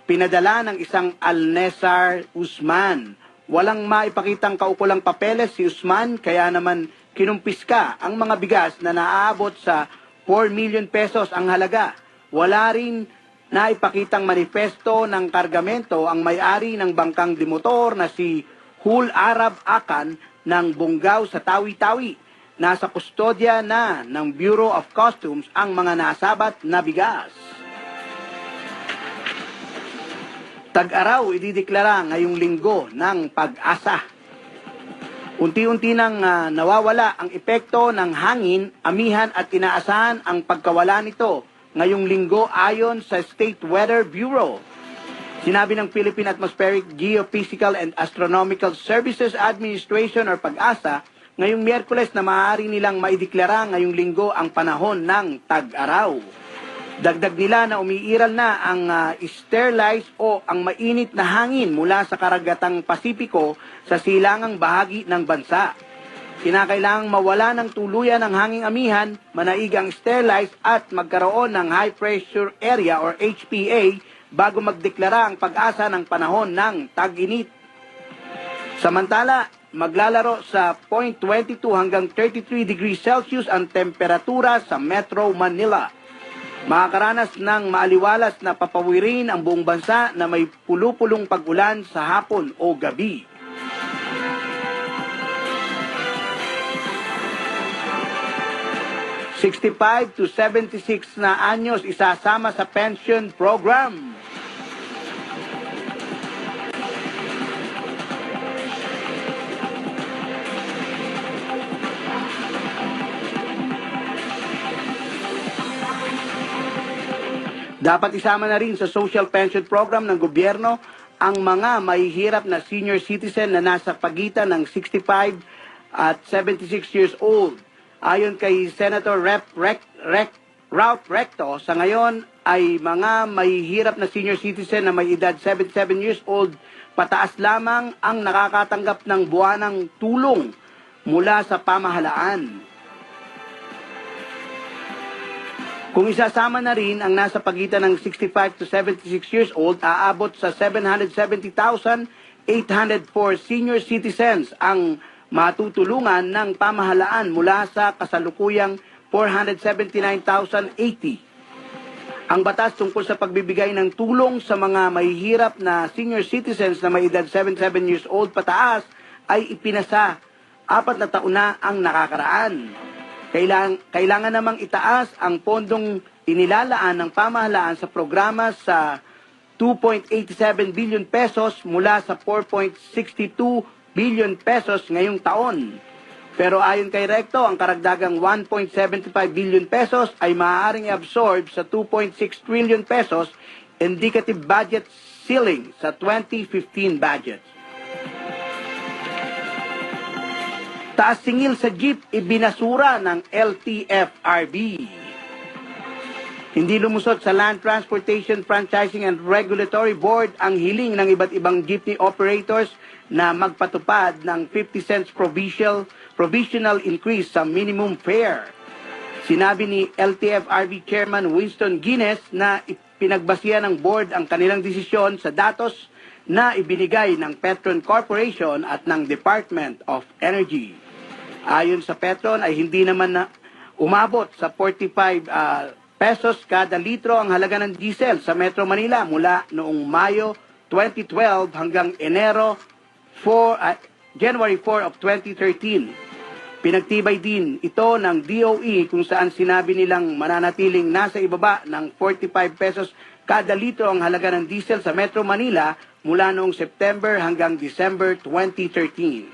pinadala ng isang Alnesar Usman. Walang maipakitang kaukulang papeles si Usman, kaya naman kinumpiska ang mga bigas na naaabot sa 4 million pesos ang halaga. Wala rin naipakitang manifesto ng kargamento ang may-ari ng bangkang dimotor na si Hul Arab Akan ng Bungaw sa Tawi-Tawi. Nasa kustodya na ng Bureau of Customs ang mga nasabat na bigas. Tag-araw idideklara ngayong linggo ng pag-asa. Unti-unti nang nawawala ang epekto ng hangin, amihan at inaasahan ang pagkawala nito ngayong linggo ayon sa State Weather Bureau. Sinabi ng Philippine Atmospheric, Geophysical and Astronomical Services Administration or PAG-ASA ngayong Miyerkules na maaari nilang maideklara ngayong linggo ang panahon ng tag-araw. Dagdag nila na umiiral na ang sterilize o ang mainit na hangin mula sa karagatang Pasipiko sa silangang bahagi ng bansa. Kinakailangang mawala ng tuluyan ng hanging amihan, manaig ang sterilize at magkaroon ng high pressure area or HPA bago magdeklara ang pag-asa ng panahon ng tag-init. Samantala, maglalaro sa 22 hanggang 33 degrees Celsius ang temperatura sa Metro Manila. Makakaranas ng maaliwalas na papawirin ang buong bansa na may pulu-pulong pag-ulan sa hapon o gabi. ₱65 to 76 na anyos isasama sa pension program. Dapat isama na rin sa social pension program ng gobyerno ang mga mahihirap na senior citizen na nasa pagitan ng 65 at 76 years old. Ayon kay Senator Ralph Recto, sa ngayon ay mga mahihirap na senior citizen na may edad 77 years old pataas lamang ang nakakatanggap ng buwanang tulong mula sa pamahalaan. Kung isasama na rin ang nasa pagitan ng 65 to 76 years old, aabot sa 770,804 senior citizens ang matutulungan ng pamahalaan mula sa kasalukuyang 479,080. Ang batas tungkol sa pagbibigay ng tulong sa mga mahihirap na senior citizens na may edad 77 years old pataas ay ipinasa 4 na taon na ang nakakaraan. Kailangan namang itaas ang pondong inilalaan ng pamahalaan sa programa sa 2.87 billion pesos mula sa 4.62 billion pesos ngayong taon. Pero ayon kay Recto, ang karagdagang 1.75 billion pesos ay maaaring i-absorb sa 2.6 trillion pesos indicative budget ceiling sa 2015 budget. Taas singil sa jeep ibinasura ng LTFRB. Hindi lumusot sa Land Transportation Franchising and Regulatory Board ang hiling ng iba't ibang jeepney operators na magpatupad ng 50 cents provisional increase sa minimum fare. Sinabi ni LTFRB Chairman Winston Guinness na pinagbasihan ng board ang kanilang desisyon sa datos na ibinigay ng Petron Corporation at ng Department of Energy. Ayon sa Petron ay hindi naman na umabot sa 45 pesos kada litro ang halaga ng diesel sa Metro Manila mula noong Mayo 2012 hanggang Enero January 4 of 2013. Pinagtibay din ito ng DOE kung saan sinabi nilang mananatiling nasa ibaba ng 45 pesos kada litro ang halaga ng diesel sa Metro Manila mula noong September hanggang December 2013.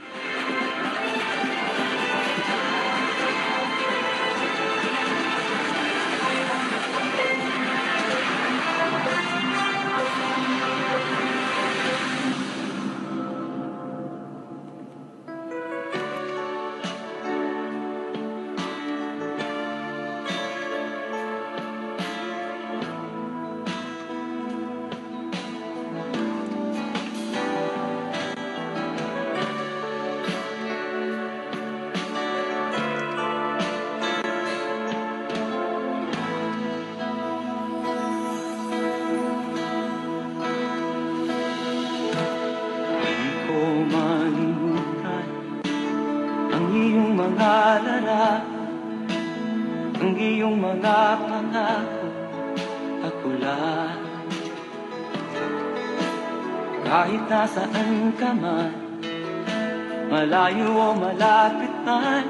Di ko malimutan ang iyong mga larawan, ang iyong mga pangako, ako lang. Kahit nasaan ka man, malayo o malapit man,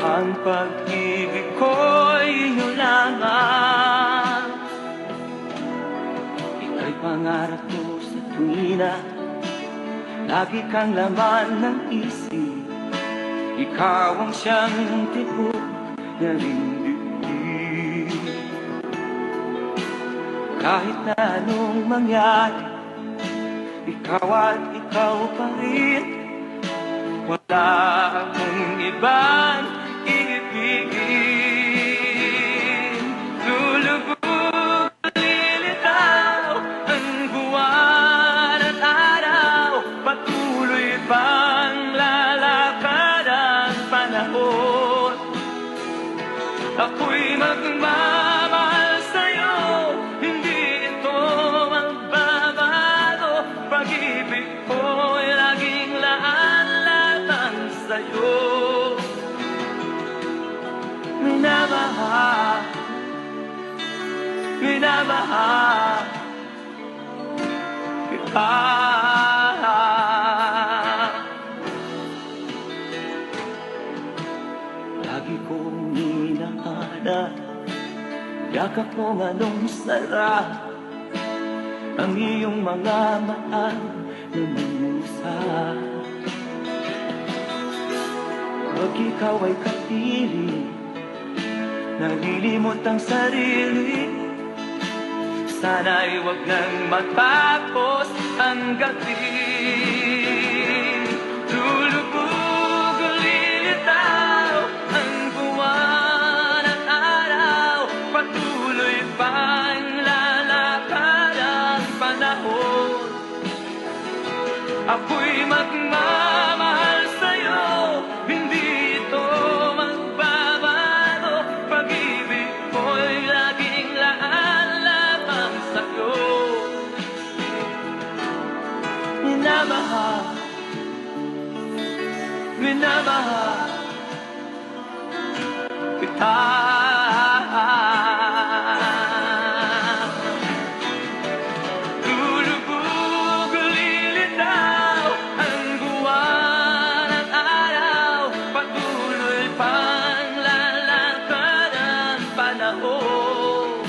ang pag-ibig ko'y iyo lamang. Ika'y pangarap ko sa tuwina, lagi kang laman ng isip. Ikaw ang siyang tibok na rindigdig. Kahit na anong mangyari, ikaw at ikaw pa rin. Wala akong ibang ibigin. Lulubog, lilitaw ang buwan at araw, patuloy pang lalakad ang panahon. Ako'y magmamahal sa'yo, hindi ito magbabago. Pag-ibig ko'y laging laan-laan sa'yo. Minamahal, minamahal kita. Lagi kong hinahanap, yakap mong anong sarap, ang iyong mga mata na musa. Pag ikaw ay kapili, nalilimot ang sarili, sana'y wag nang matapos ang gabi. Lulubog, lilitaw ang buwan at araw, patuloy pang lalakad ang panahon. Ako'y magmamahal sa'yo, hindi ito magbabago. Pag-ibig ko'y laging laan lamang sa'yo. Minamahal, minamahal kita. Lulubog, lilitaw ang buwan at araw, patuloy pang lalakad ang panahon.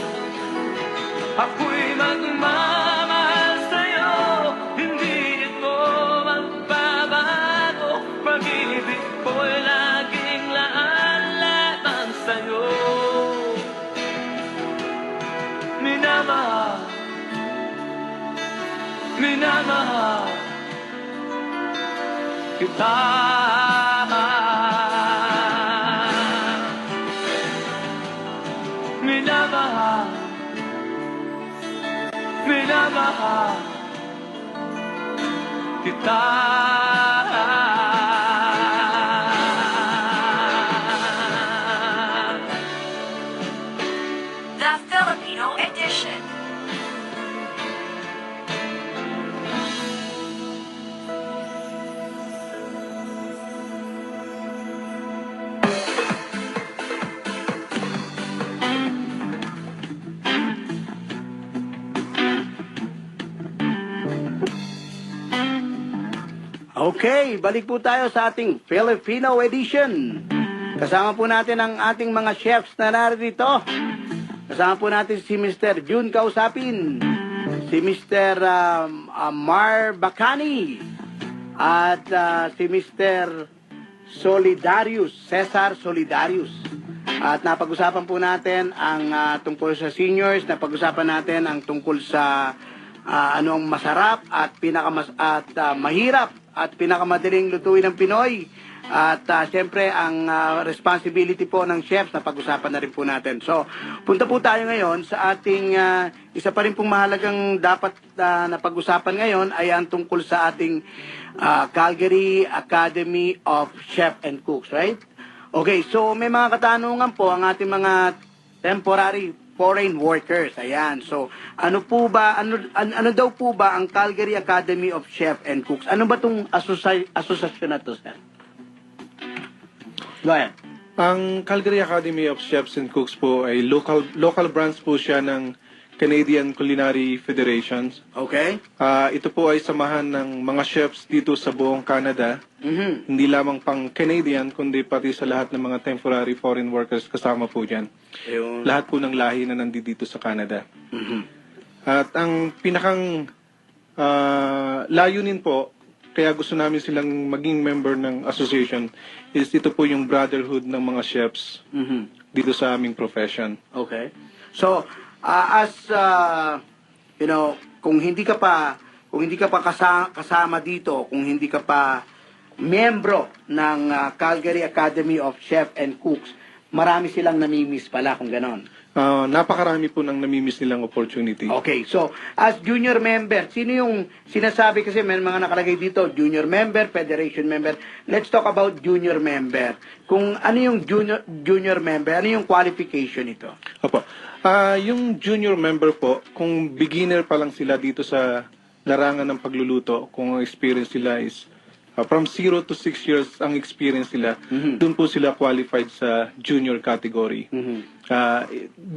Ako'y magmamahal sa'yo, hindi ito magbabago. Pag-ibig ko'y laging laan lamang sa'yo. Minamahal, minamahal kita. Minamahal, minamahal kita. The Filipino Edition. Okay, balik po tayo sa ating Filipino edition. Kasama po natin ang ating mga chefs na narito. Kasama po natin si Mr. June Kausapin, si Mr. Mar Bacani, at si Mr. Solidarius, Cesar Solidarius. At napag-usapan po natin ang tungkol sa seniors, napag-usapan natin ang tungkol sa anong masarap at mahirap at pinakamadaling lutuin ng Pinoy. At siyempre ang responsibility po ng chefs na pag-usapan na rin po natin. So, punta po tayo ngayon sa ating isa pa rin pong mahalagang dapat na pag-usapan ngayon ay ang tungkol sa ating Calgary Academy of Chef and Cooks, right? Okay, so may mga katanungan po ang ating mga temporary foreign workers. Ayan. So, ano daw po ba ang Calgary Academy of Chef and Cooks? Ano ba tong asosasyon na to, sir? Go ahead. Ang Calgary Academy of Chefs and Cooks po ay local branch po siya ng Canadian Culinary Federations. Okay. Ito po ay samahan ng mga chefs dito sa buong Canada. Hindi lamang pang Canadian, kundi pati sa lahat ng mga temporary foreign workers kasama po dyan. Ayun. Lahat po ng lahi na nandito sa Canada. At ang pinakang layunin po, kaya gusto namin silang maging member ng association, is ito po yung brotherhood ng mga chefs dito sa aming profession. Okay. So, kung hindi ka pa kasama dito, kung hindi ka pa miyembro ng Calgary Academy of Chef and Cooks, marami silang namimiss pala kung ganon. Napakarami po ng namimiss nilang opportunity. Okay, so as junior member, sino yung sinasabi, kasi may mga nakalagay dito, junior member, federation member. Let's talk about junior member. Kung ano yung junior member, ano yung qualification nito? Opo. Yung junior member po, kung beginner pa lang sila dito sa larangan ng pagluluto, kung ang experience sila is from 0 to 6 years ang experience nila, doon po sila qualified sa junior category.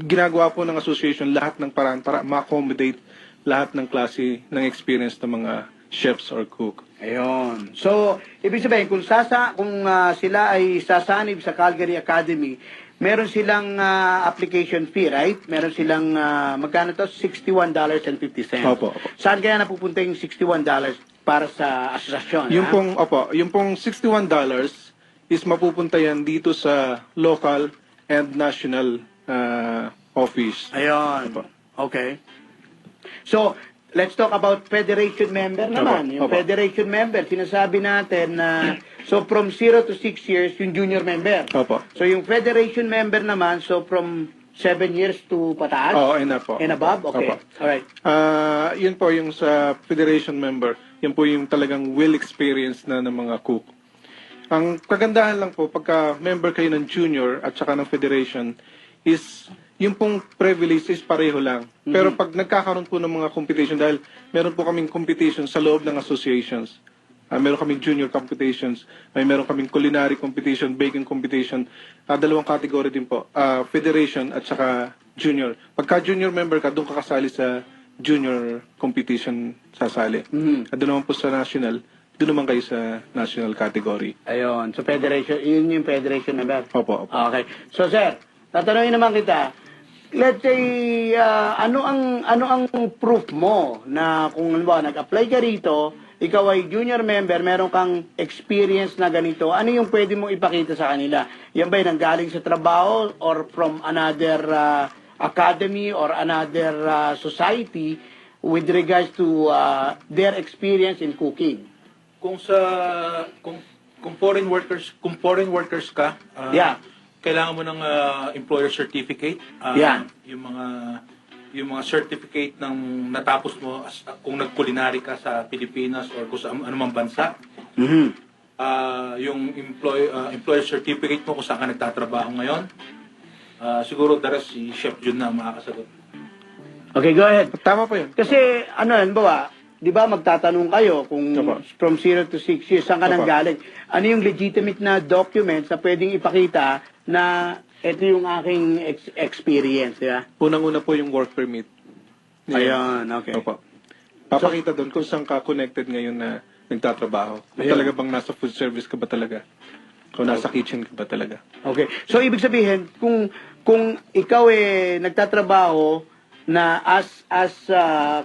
Ginagawa po ng association lahat ng paraan para ma-accommodate lahat ng klase ng experience ng mga chefs or cook. Ayun. So, ibig sabihin, kung sila ay sasanib sa Calgary Academy, meron silang application fee, right? Meron silang, magkano to? $61.50. Opo. Saan kaya napupunta yung $61 para sa asosasyon? Yung pong $61 is mapupunta yan dito sa local and national office. Ayun. Opo. Okay. So, let's talk about federation member naman. Opo. Yung Opo. federation member, sinasabi natin na so from 0 to 6 years, yung junior member. Opo. So yung federation member naman, so from 7 years to pataas? And up po. And above? Okay. Opo. Alright. Yun po yung sa federation member. Yan po yung talagang well-experienced na ng mga cook. Ang kagandahan lang po, pagka member kayo ng junior at saka ng federation, is yung pong privilege is pareho lang. Pero pag nagkakaroon po ng mga competition, dahil meron po kaming competition sa loob ng associations, meron kaming junior competitions, meron kaming culinary competition, baking competition, dalawang category din po, federation at saka junior. Pagka junior member ka, doon ka kasali sa junior competition sasali. At doon naman po sa national, doon naman kayo sa national category. Ayun. So federation, yun yung federation member? Opo. Okay. So sir, tatanungin naman kita, let's say, ano ang proof mo na kung nag-apply ka rito, ikaw ay junior member, meron kang experience na ganito, ano yung pwede mong ipakita sa kanila? Yan ba'y nanggaling sa trabaho or from another academy or another society with regards to their experience in cooking? Kung foreign workers ka, kailangan mo ng employer certificate. Yung mga certificate ng natapos mo kung nag-culinary ka sa Pilipinas or kung sa anumang bansa. Yung employer certificate mo kung saan ka nagtatrabaho ngayon. Siguro daras si Chef Jun na makakasagot. Okay, go ahead. Tama po yun. Kasi, di ba magtatanong kayo kung from 0 to 6 years, saan ka nang galing? Ano yung legitimate na documents na pwedeng ipakita na ito yung aking experience, di ba? Unang-una po yung work permit. Ayun, okay. Opo. Papakita doon kung saan ka connected ngayon na nagtatrabaho. Kung Ayun. talaga bang nasa food service ka ba talaga? Kung nasa kitchen ka ba talaga? Okay. So, ibig sabihin, kung ikaw nagtatrabaho na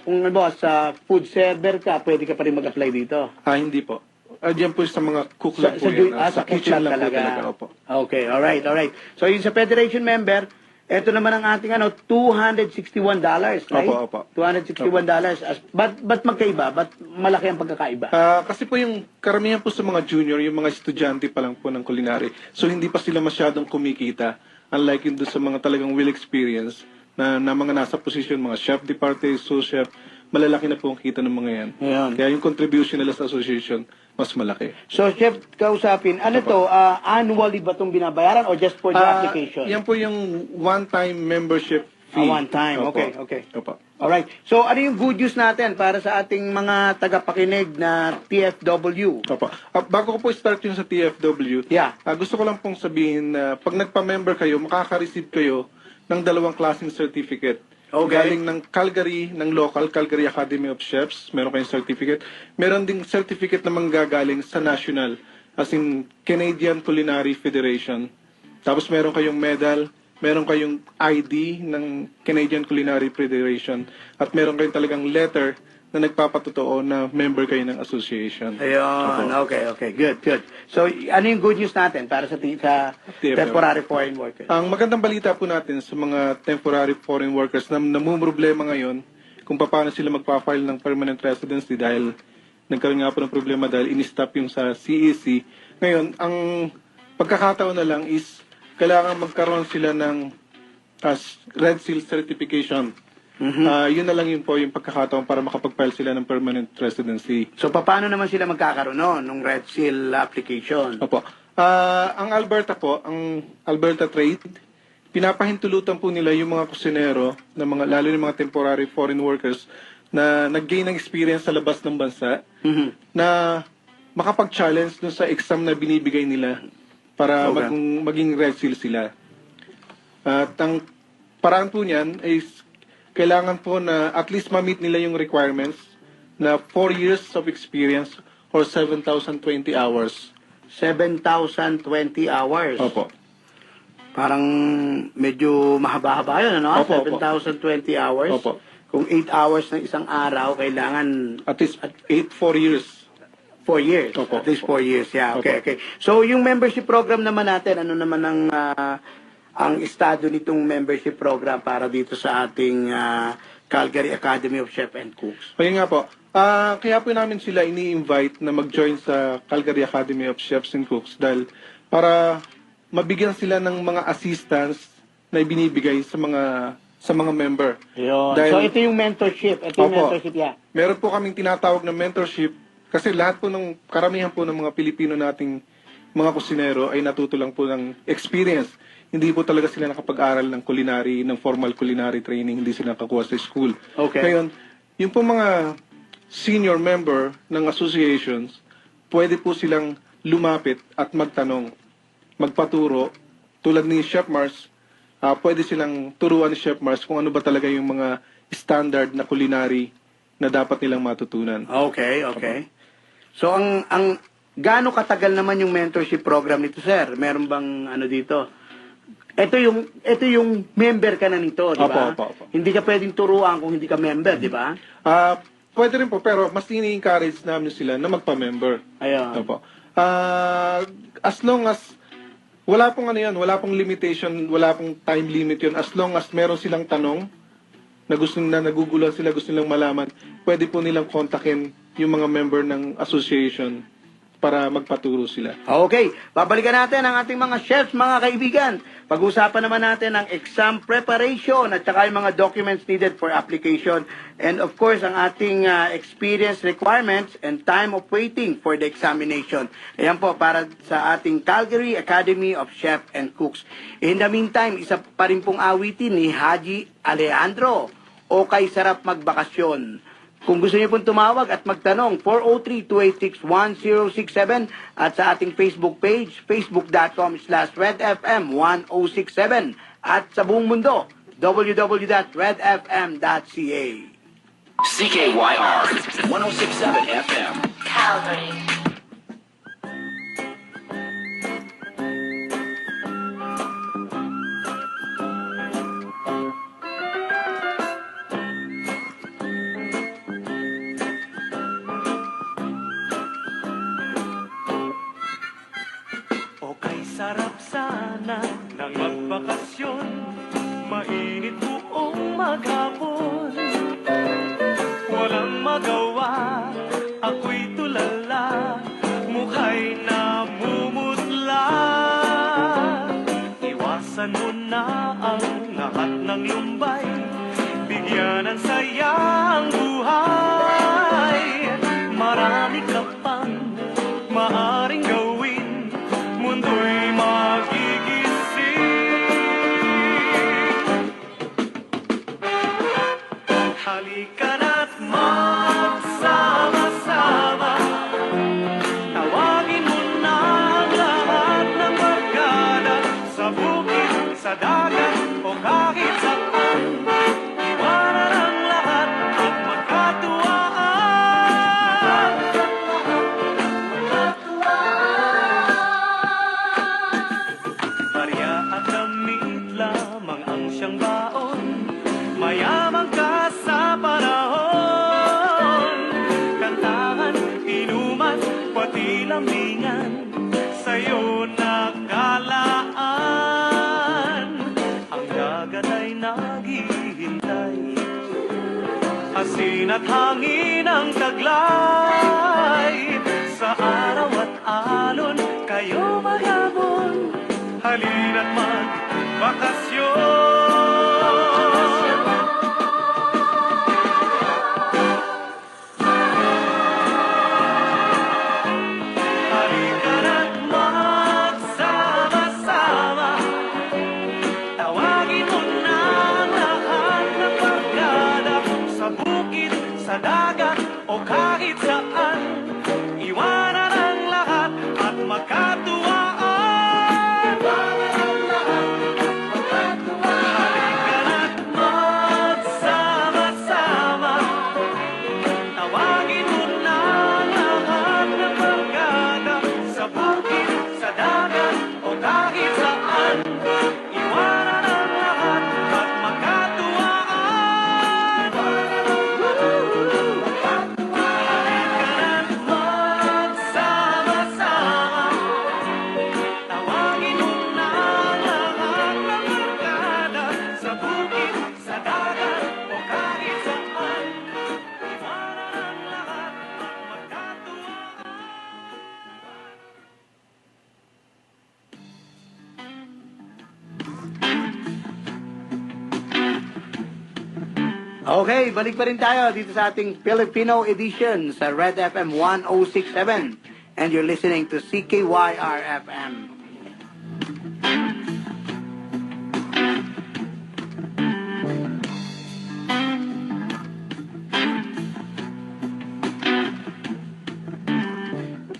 kung ano sa food server ka, pwede ka pa rin mag-apply dito. Hindi po. Diyan po sa mga cook lang po yan. Sa kitchen kitchen lang po talaga. talaga. Opo. Okay, alright. So, yung sa Federation member, ito naman ang ating $261, right? Opo. $261. Ba't magkaiba? Ba't malaki ang pagkakaiba? Kasi po yung karamihan po sa mga junior, yung mga estudyante pa lang po ng culinary. So hindi pa sila masyadong kumikita. Unlike yung doon sa mga talagang well experience na mga nasa posisyon, mga chef de partie, sous chef, malalaki na po ang kita ng mga yan. Ayan. Kaya yung contribution nila sa association, mas malaki. So, Chef, kausapin, annually ba itong binabayaran or just for the application? Yan po yung one-time membership fee. One time, Opo. okay. Opo. Alright. So, ano yung good news natin para sa ating mga tagapakinig na TFW? Opo. Bago ko po start yung sa TFW, Yeah. gusto ko lang pong sabihin na pag nagpa-member kayo, makaka-receive kayo ng 2 klaseng certificate. Okay. Galing ng Calgary, ng local Calgary Academy of Chefs, meron kayong certificate. Meron ding certificate na manggagaling sa national, as in Canadian Culinary Federation. Tapos meron kayong medal, meron kayong ID ng Canadian Culinary Federation, at meron kayong talagang letter na nagpapatotoo na member kayo ng association. Ayun, okay. Good. So, ano yung good news natin para sa temporary foreign workers? Ang magandang balita po natin sa mga temporary foreign workers na namumroblema ngayon kung paano sila magpa-file ng permanent residency dahil nagkaroon nga po ng problema dahil in-stop yung sa CEC. Ngayon, ang pagkakataon na lang is kailangan magkaroon sila ng Red Seal certification. Yun na lang yun po yung pagkakataon para makapag-file sila ng permanent residency. So, paano naman sila magkakaroon ng Red Seal application? Opo. Ang Alberta po, ang Alberta Trade, pinapahintulutan po nila yung mga kusinero, lalo yung mga temporary foreign workers, na nag-gain ng experience sa labas ng bansa, na makapag-challenge dun sa exam na binibigay nila para maging Red Seal sila. At ang paraan po niyan ay kailangan po na at least ma-meet nila yung requirements na 4 years of experience or 7,020 hours. 7,020 hours? Opo. Parang medyo mahaba-haba yun, ano? Opo, 7,020 hours? Opo. Kung 8 hours ng isang araw, kailangan At least 4 years. 4 years. Opo. At least 4 years, yeah. Opo. Okay. So, yung membership program naman natin, ano naman ang estado nitong membership program para dito sa ating Calgary Academy of Chef and Cooks? Ayun nga po. Kaya po namin sila ini-invite na mag-join sa Calgary Academy of Chefs and Cooks dahil para mabigyan sila ng mga assistance na ibinibigay sa mga member. Yun. Dahil- So, ito yung mentorship. Opo. Yeah. Meron po kaming tinatawag na mentorship kasi lahat po karamihan po ng mga Pilipino nating mga kusinero ay natuto lang po ng experience. Hindi po talaga sila nakapag-aral ng culinary, ng formal culinary training, hindi sila nakakuha sa school. Okay. Ngayon, yung po mga senior member ng associations, pwede po silang lumapit at magtanong, magpaturo. Tulad ni Chef Mars, pwede silang turuan ni Chef Mars kung ano ba talaga yung mga standard na culinary na dapat nilang matutunan. Okay. So, ang gaano katagal naman yung mentorship program nito, sir? Meron bang dito? Ito yung member ka na nito, di ba? Opo. Hindi ka pwedeng turuan kung hindi ka member, di ba? Pwede rin po, pero mas ini-encourage namin sila na magpa-member. Ayun. Opo. As long as wala pong wala pong limitation, wala pong time limit yun. As long as meron silang tanong na nagugulan sila, gusto nilang malaman, pwede po nilang kontakin yung mga member ng association para magpaturo sila. Okay, babalikan natin ang ating mga chefs, mga kaibigan. Pag-usapan naman natin ang exam preparation at saka yung mga documents needed for application. And of course, ang ating experience requirements and time of waiting for the examination. Ayan po, para sa ating Calgary Academy of Chef and Cooks. In the meantime, isa pa rin pong awitin ni Haji Alejandro. O kay sarap magbakasyon. Kung gusto niyo pong tumawag at magtanong, 403-286-1067 at sa ating Facebook page, facebook.com/redfm1067 at sa buong mundo, www.redfm.ca. CKYR 106.7 FM. Calgary. sana nang magbakasyon, mainit buong maghapon. Walang magawa, ako'y tulala, mukha'y namumutla. Iwasan mo na ang lahat ng lumbay, bigyan ng saya ang buhay. Marami ka pang maaring gawin, mundo'y magigising. Halika na't magsama-sama, tawagin mo na ang lahat ng barkada, sa bukid, sa dagat, o kahit saan. Iwanan ang lahat at magkatuwaan. Barya at damit lamang ang siyang baon, mayamang ka sa panahon. Kantahan, inuman, pati lambingan, sa'yo nakalaan. Ang dagat ay naghihintay, asin at hangin ang taglay. Sa araw at alon, kayo maghabon, halina't magbakasyon. Halika na't magsama-sama, tawagin mo na ang lahat ng barkada, sa bukid, sa dagat, o kahit saan. Iwanan ang lahat at magkatuwaan. Halika na't magsama-sama, tawagin mo na ang lahat ng barkada, sa bukid, sa dagat, o kahit saan. Iwanan ang lahat at magkatuwaan. Halika na't magsama-sama, tawagin mo na ang lahat ng barkada, sa bukid, sa dagat, o kahit saan. Iwanan ang lahat at magkatuwaan. Okay, balik pa rin tayo dito sa ating Filipino edition sa Red FM 1067. And you're listening to CKYR FM.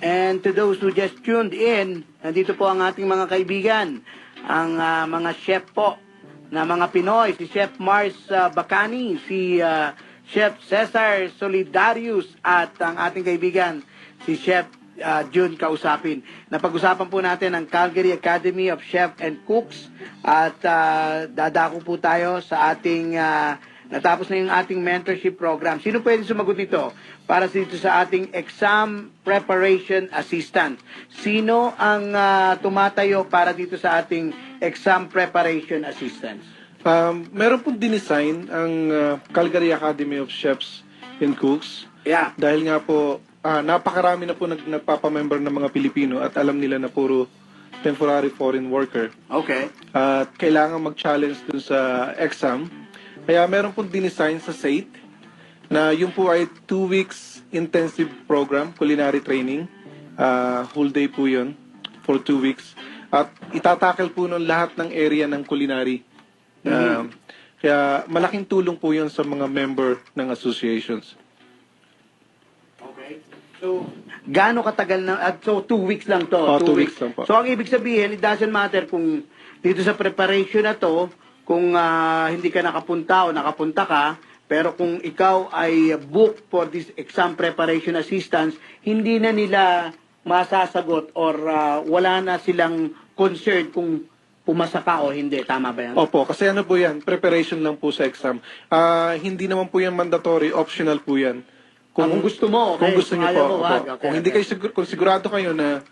And to those who just tuned in, nandito po ang ating mga kaibigan, ang mga chef po na mga Pinoy, si Chef Mars Bacani, si Chef Cesar Solidarius, at ang ating kaibigan, si Chef June Kausapin. Napag-usapan po natin ang Calgary Academy of Chef and Cooks, at dadako po tayo sa ating natapos na yung ating mentorship program. Sino pwede sumagot nito para dito sa ating exam preparation assistant? Sino ang tumatayo para dito sa ating exam preparation assistance? Meron pong dinesign ang Calgary Academy of Chefs and Cooks. Yeah. Dahil nga po, napakarami na po nagpapamember ng mga Pilipino at alam nila na puro temporary foreign worker. Okay. At kailangan mag-challenge dun sa exam. Kaya meron pong dinesign sa SAIT na yun po ay 2 weeks intensive program, culinary training. Whole day po yun for 2 weeks. At itatackle po nun lahat ng area ng culinary. Kaya malaking tulong po yun sa mga member ng associations. Okay. So, gaano katagal na? So, 2 weeks lang to. Oh, 2 weeks lang po. So, ang ibig sabihin, it doesn't matter kung dito sa preparation na to, kung hindi ka nakapunta o nakapunta ka, pero kung ikaw ay booked for this exam preparation assistance, hindi na nila masasagot or wala na silang concern kung pumasa ka o hindi. Tama ba yan? Opo, kasi ano po yan, preparation lang po sa exam. Hindi naman po yan mandatory, optional po yan. Kung gusto mo, okay. Kung gusto niyo Ayaw po. mo, Opo. wag. Okay, Kung hindi okay. kayo kung sigurado kayo na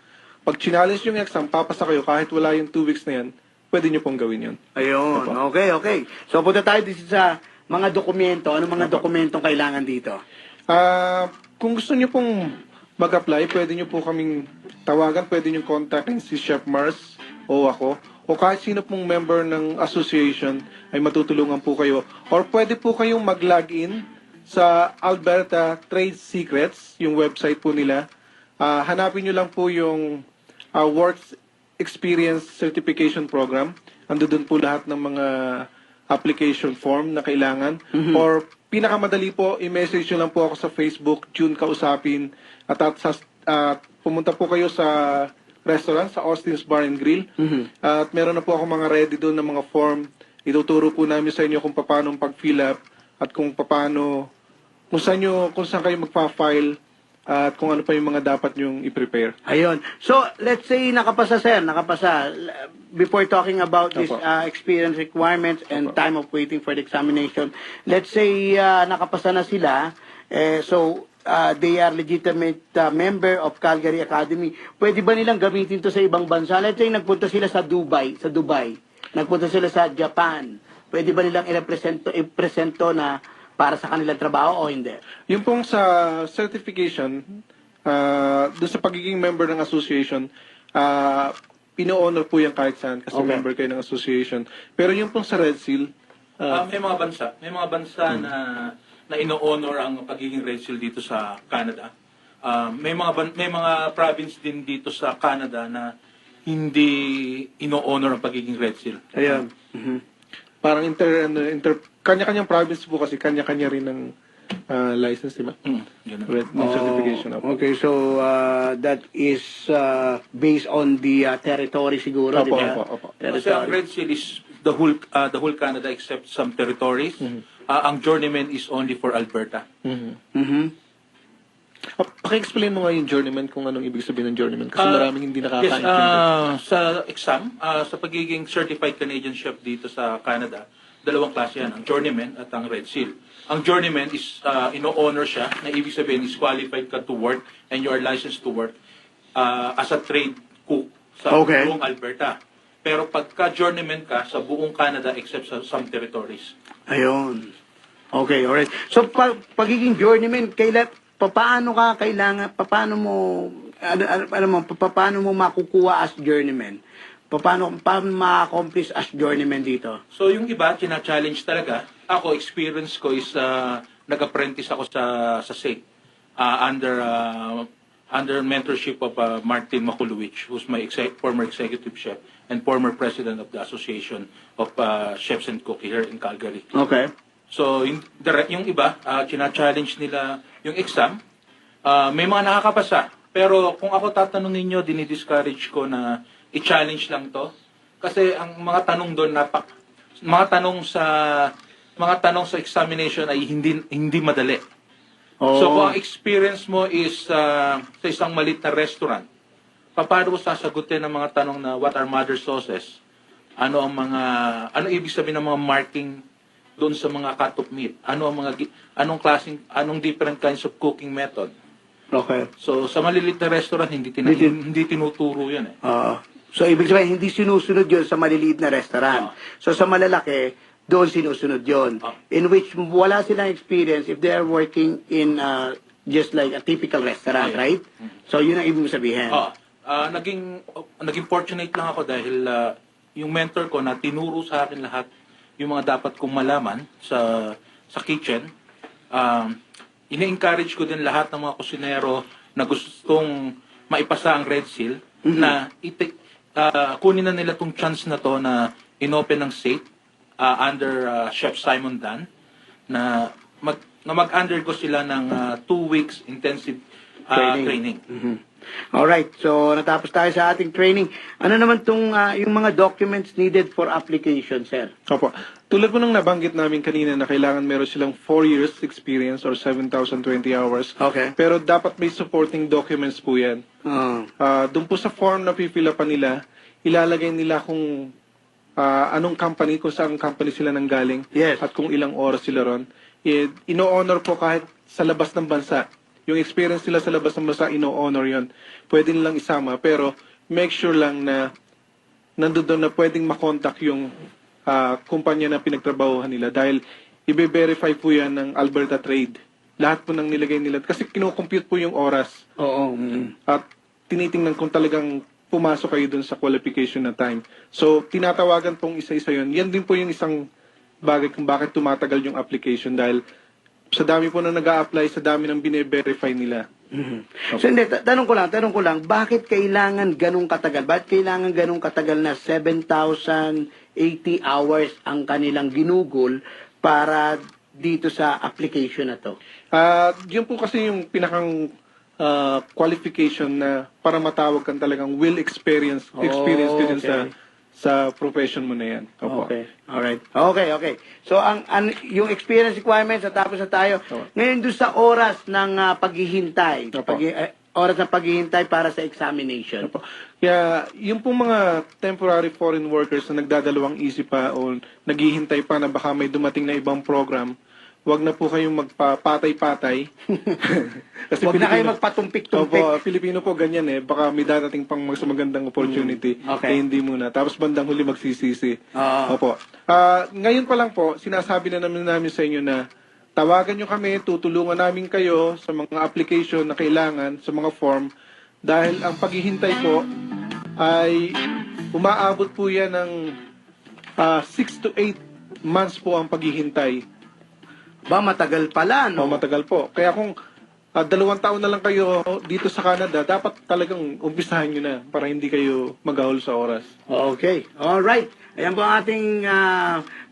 pag challenge yung exam, papasa kayo kahit wala yung 2 weeks na yan, pwede nyo pong gawin yun. Ayun, okay. So punta tayo dito sa mga dokumento. Ano mga dokumentong kailangan dito? Kung gusto nyo pong mag-apply, pwede nyo po kaming tawagan, pwede nyo kontakin si Chef Mars o ako, o kahit sino pong member ng association ay matutulungan po kayo. Or pwede po kayong mag-login sa Alberta Trade Secrets, yung website po nila. Hanapin nyo lang po yung Works Experience Certification Program. Ando doon po lahat ng mga application form na kailangan. Or pinakamadali po, i-message nyo lang po ako sa Facebook, June Kausapin, at pumunta po kayo sa restaurant, sa Austin's Bar and Grill. At meron na po ako mga ready doon na mga form. Ituturo po namin sa inyo kung paano pag-fill up at kung saan kayo magpa-file at kung ano pa yung mga dapat nyong i-prepare. Ayun. So, let's say nakapasa, sir. Before talking about this Opo. experience requirements and time of waiting for the examination, let's say nakapasa na sila, they are legitimate member of Calgary Academy. Pwede ba nilang gamitin to sa ibang bansa? Let's say nagpunta sila sa Dubai. Nagpunta sila sa Japan. Pwede ba nilang i-presento na para sa kanilang trabaho o hindi? Yung pong sa certification, doon sa pagiging member ng association, pino-honor po yan kahit saan kasi member kayo ng association. Pero yung pong sa Red Seal, May mga bansa na ino-honor ang pagiging Red Seal dito sa Canada. May mga province din dito sa Canada na hindi ino-honor ang pagiging Red Seal. Ayun. parang kanya-kanyang province po kasi kanya-kanya rin ng license, di ba? Ng certification. Okay, so that is based on the territory siguro, di ba? Opo. Kasi ang Red Seal is the whole Canada except some territories. Ang journeyman is only for Alberta. Paki-explain mo nga yung journeyman kung anong ibig sabihin ng journeyman kasi maraming hindi nakakaintindi. Sa exam, sa pagiging certified Canadian chef dito sa Canada, dalawang klase yan, ang journeyman at ang Red Seal. Ang journeyman is ino-honor siya, na ibig sabihin is qualified ka to work and you are licensed to work as a trade cook sa buong Alberta. Pero pagka journeyman ka sa buong Canada except sa some territories. Ayun. Okay, alright. So pagiging journeyman, paano mo makukuha as journeyman? Paano ma-accomplish as journeyman dito? So yung iba, challenge talaga. Ako, experience ko is nag-apprentice ako sa SAIT under mentorship of Martin Makulowicz, who's my former executive chef and former president of the Association of Chefs and Cooks here in Calgary. Okay. So yung iba, challenge nila yung exam. May mga nakakapasa. Pero kung ako tatanungin nyo, dinidiscourage ko na i-challenge lang to. Kasi ang mga tanong doon, mga tanong sa examination ay hindi madali. So kung ang experience mo is sa isang malit na restaurant, paano mo sasagutin ang mga tanong na what are mother sauces? Ano ibig sabihin ng mga marking doon sa mga cut of meat? Anong different kinds of cooking method? Okay. So sa malilit na restaurant hindi tinuturo 'yan eh. So ibig sabihin hindi sinusunod 'yon sa maliliit na restaurant. So sa malalaki doon sinusunod 'yon. In which wala silang experience if they are working in just like a typical restaurant, right? So yun ang ibig sabihin. Naging fortunate lang ako dahil yung mentor ko na tinuro sa akin lahat yung mga dapat kong malaman sa kitchen. Ini-encourage ko din lahat ng mga kusinero na gustong maipasa ang Red Seal na kunin na nila tong chance na to na inopen ng SAIT under Chef Simon Dan na mag-undergo sila ng 2 weeks intensive training. Alright, so natapos tayo sa ating training. Ano naman yung mga documents needed for application, sir? Opo. Tulad po nung nabanggit namin kanina na kailangan meron silang 4 years experience or 7,020 hours. Okay. Pero dapat may supporting documents po yan. Doon po sa form na pipilapan nila, ilalagay nila kung anong company, kung saan company sila nanggaling, at kung ilang oras sila ron. Ino-honor po kahit sa labas ng bansa. Yung experience nila sa labas ng bansa, ino-honor yon. Pwede nilang isama, pero make sure lang na nandoon na pwedeng makontak yung kumpanya na pinagtrabahuhan nila dahil i-verify po yan ng Alberta Trade. Lahat po ng nilagay nila. Kasi kinocompute po yung oras. Oo. At tinitingnan kung talagang pumasok kayo dun sa qualification na time. So, tinatawagan pong isa-isa yun. Yan din po yung isang bagay kung bakit tumatagal yung application dahil sa dami po na nag-a-apply, sa dami ng bine-verify nila. So, hindi, tanong ko lang, bakit kailangan ganun katagal? Bakit kailangan ganun katagal na 7,080 hours ang kanilang ginugol para dito sa application na to? Yun po kasi yung pinakang qualification na para matawag kang talagang experience ka dun sa profession mo na yan. Opo. Okay. Alright. Okay. So, yung experience requirements, tapos na tayo. Ngayon, doon sa oras ng paghihintay. Opo. Oras ng paghihintay para sa examination. Opo. Kaya, yung pong mga temporary foreign workers na nagdadalawang isip pa o naghihintay pa na baka may dumating na ibang program, wag na po kayong magpapatay-patay. Kasi Wag na kayo Pilipino- magpatumpik-tumpik. Opo, Pilipino po ganyan eh. Baka may dadating pang mas magandang opportunity. Okay. Kaya hindi muna. Tapos bandang huli magsisisi. Oo. Opo. Ngayon pa lang po, sinasabi na namin sa inyo na tawagan nyo kami, tutulungan namin kayo sa mga application na kailangan, sa mga form. Dahil ang paghihintay po ay umaabot po yan ng 6 to 8 months po ang paghihintay. Ba, matagal pala, no? Matagal po. Kaya kung 2 taon na lang kayo dito sa Canada, dapat talagang umpisahan nyo na para hindi kayo maghahol sa oras. Okay. Alright. Ayan po ang ating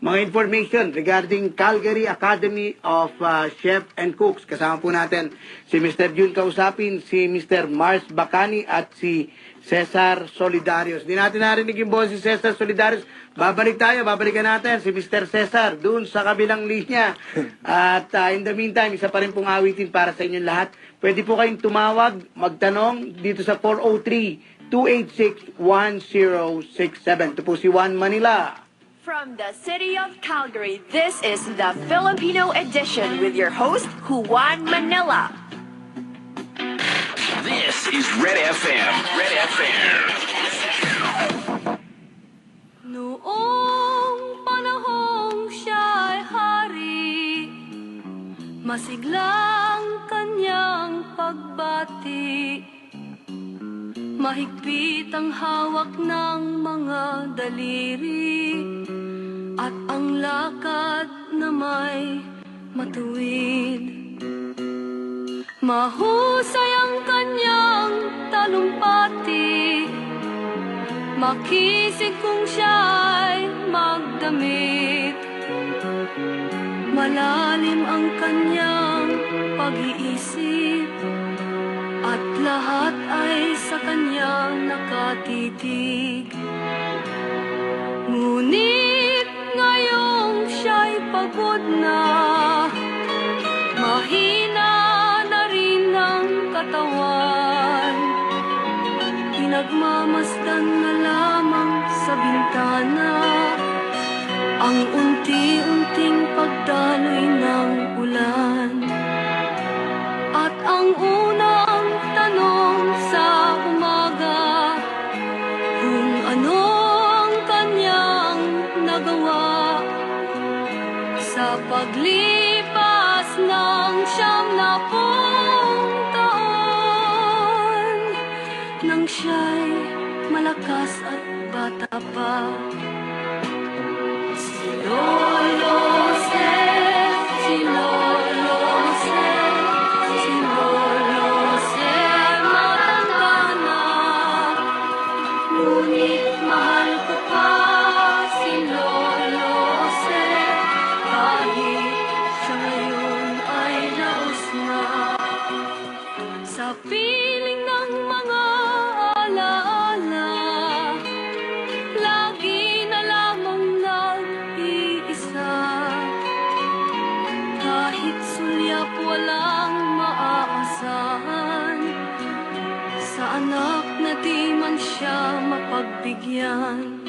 mga information regarding Calgary Academy of Chef and Cooks. Kasama po natin si Mr. Jun Kausapin, si Mr. Mars Bacani at si Cesar Solidarios. Di natin narinig yung boses si Cesar Solidarios. Babalikan natin si Mr. Cesar doon sa kabilang linya. At in the meantime, isa pa rin pong awitin para sa inyong lahat. Pwede po kayong tumawag, magtanong dito sa 403-286-1067. Ito po si Juan Manila. From the city of Calgary, this is the Filipino edition with your host, Juan Manila. This is Red FM. Red FM. Noong panahong siya'y hari, masiglang kanyang pagbati. Mahigpit ang hawak ng mga daliri, at ang lakad na may matuwid. Mahusay ang kanyang talumpati, makisig kung siya'y magdamit. Malalim ang kanyang pag-iisip, at lahat ay sa kanya nakatitig. Ngunit ngayong siya'y pagod na, mahina na rin ang katawan. Pinagmamasdan na lamang sa bintana ang unti-unting pagdaloy ng ulan. At ang unang tanong sa umaga, kung ano ang kanyang nagawa sa paglipas ng 90 taon, nang siya'y malakas at bata pa. Si Lolo Seth, si Lolo Seth, si Lolo Seth, matanda na. Ngunit mahal ko pa si Lolo Seth, kahit siya ngayon ay laos na. Sa piling ng mga alaala, lagi na lamang nag-iisa. Kahit sulyap walang maaasahan, sa anak na di man siya mapagbigyan.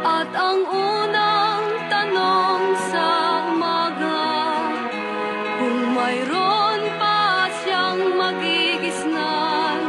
At ang unang tanong sa umaga, kung mayroon pa siyang magigisnan,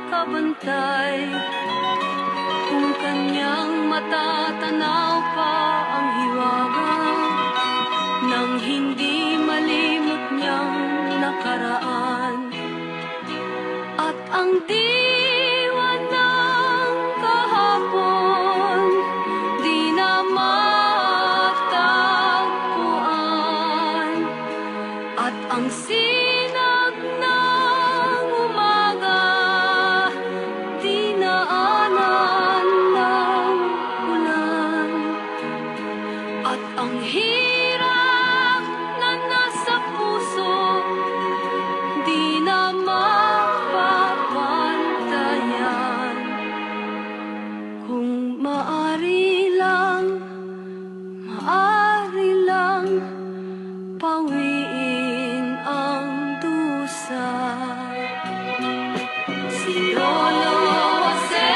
makabantay. Kung kanyang matatanaw pa ang hiwaga, nang hindi malimot niyang nakaraan. At ang diwa ng kahapon, di na matagpuan. At ang sinag ng umaga, dinaanan ng ulan. At ang hirap na nasa puso, di na mapapantayan. Kung maari lang pawiin ang dusa. Si Lolo Jose,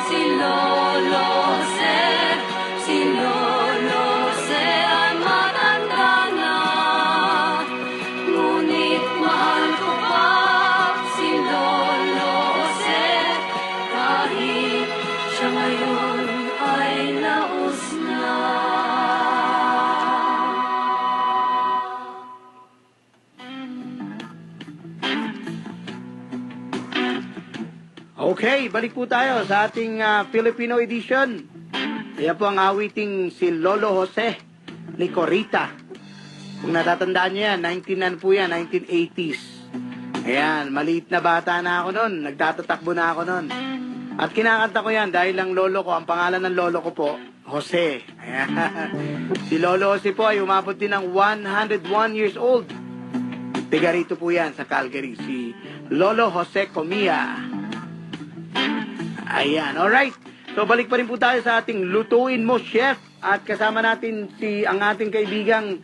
si Lolo Jose, si Lolo Jose ay matanda na. Ngunit mahal ko pa si Lolo Jose, kahit siya ngayon ay naus na. Okay, balik po tayo sa ating Filipino edition. Ayan po ang awiting si Lolo Jose ni Corita. Kung natatandaan niyo yan, 1980s. Ayan, maliit na bata na ako noon. Nagtatatakbo na ako noon. At kinakanta ko yan dahil ang lolo ko, ang pangalan ng lolo ko po, Jose. Ayan. Si Lolo Jose po ay umabot din ng 101 years old. Tiga rito po yan sa Calgary, si Lolo Jose Comia. Ayan, alright. So balik pa rin po tayo sa ating Lutuin Mo, Chef. At kasama natin ang ating kaibigang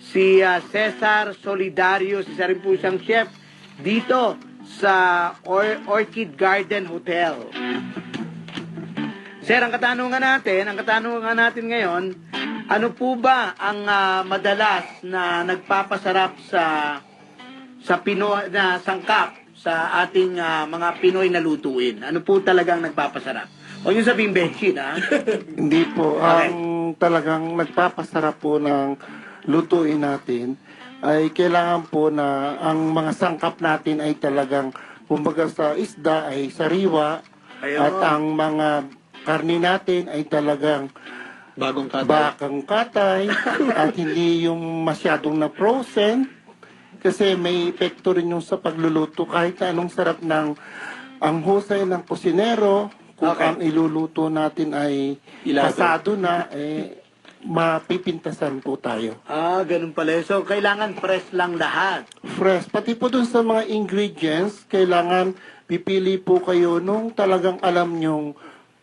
si Cesar Solidario. Isa rin po siyang chef dito sa Orchid Garden Hotel. Sir, ang katanungan natin ngayon, ano po ba ang madalas na nagpapasarap sa Pinoy na sangkap sa ating mga Pinoy na lutuin? Ano po talagang nagpapasarap? O yung sabihin bensin, ha? Hindi po. Okay. Ang talagang nagpapasarap po ng lutuin natin ay kailangan po na ang mga sangkap natin ay talagang, kumbaga sa isda ay sariwa. Ayun. At ang mga karni natin ay talagang Bagong katay. bakang katay at hindi yung masyadong na frozen. Kasi may epekto rin yung sa pagluluto. Kahit na anong sarap ng ang husay ng kusinero, kung Okay. ang iluluto natin ay pasado na, mapipintasan po tayo. Ganun pala. So, kailangan fresh lang lahat. Fresh. Pati po dun sa mga ingredients, kailangan pipili po kayo nung talagang alam nyong,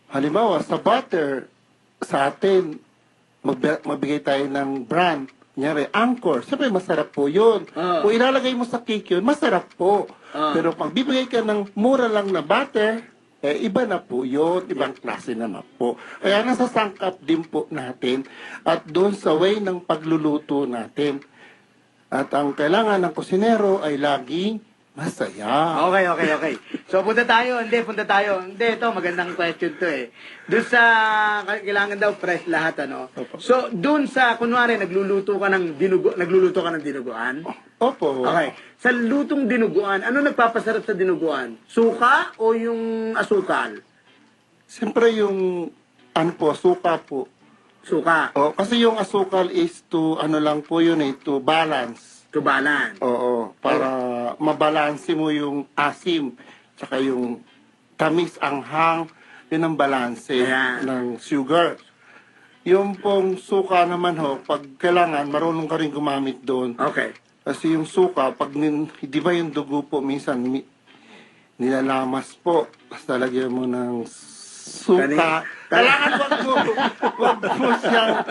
halimbawa, sa butter, sa atin, magbigay tayo ng brand. Kunyari, Anchor. Siyempre, masarap po yun. Kung ilalagay mo sa cake yun, masarap po. Pero pag bibigay ka ng mura lang na butter, iba na po yun. Ibang klase naman po. Kaya nasa sangkap din po natin at doon sa way ng pagluluto natin. At ang kailangan ng kusinero ay laging masaya. Okay. So, punta tayo. Hindi, ito, magandang question to eh. Doon sa, kailangan daw fresh lahat, ano? Opo. So, doon sa, kunwari, nagluluto ka ng dinuguan? Opo. Okay. Sa lutong dinuguan, ano nagpapasarap sa dinuguan? Suka o yung asukal? Siyempre yung, suka po. Suka. Kasi yung asukal is to, lang po yun to balance. To balance. Oo, para mabalanse mo yung asim, tsaka yung tamis, anghang, yun ang balanse Ayan. ng sugar. Yung pong suka naman pag kailangan, marunong ka rin gumamit doon. Okay. Kasi yung suka, di ba yung dugo po, minsan nilalamas po, basta lagyan mo ng suka. Kailangan wag mo siyang,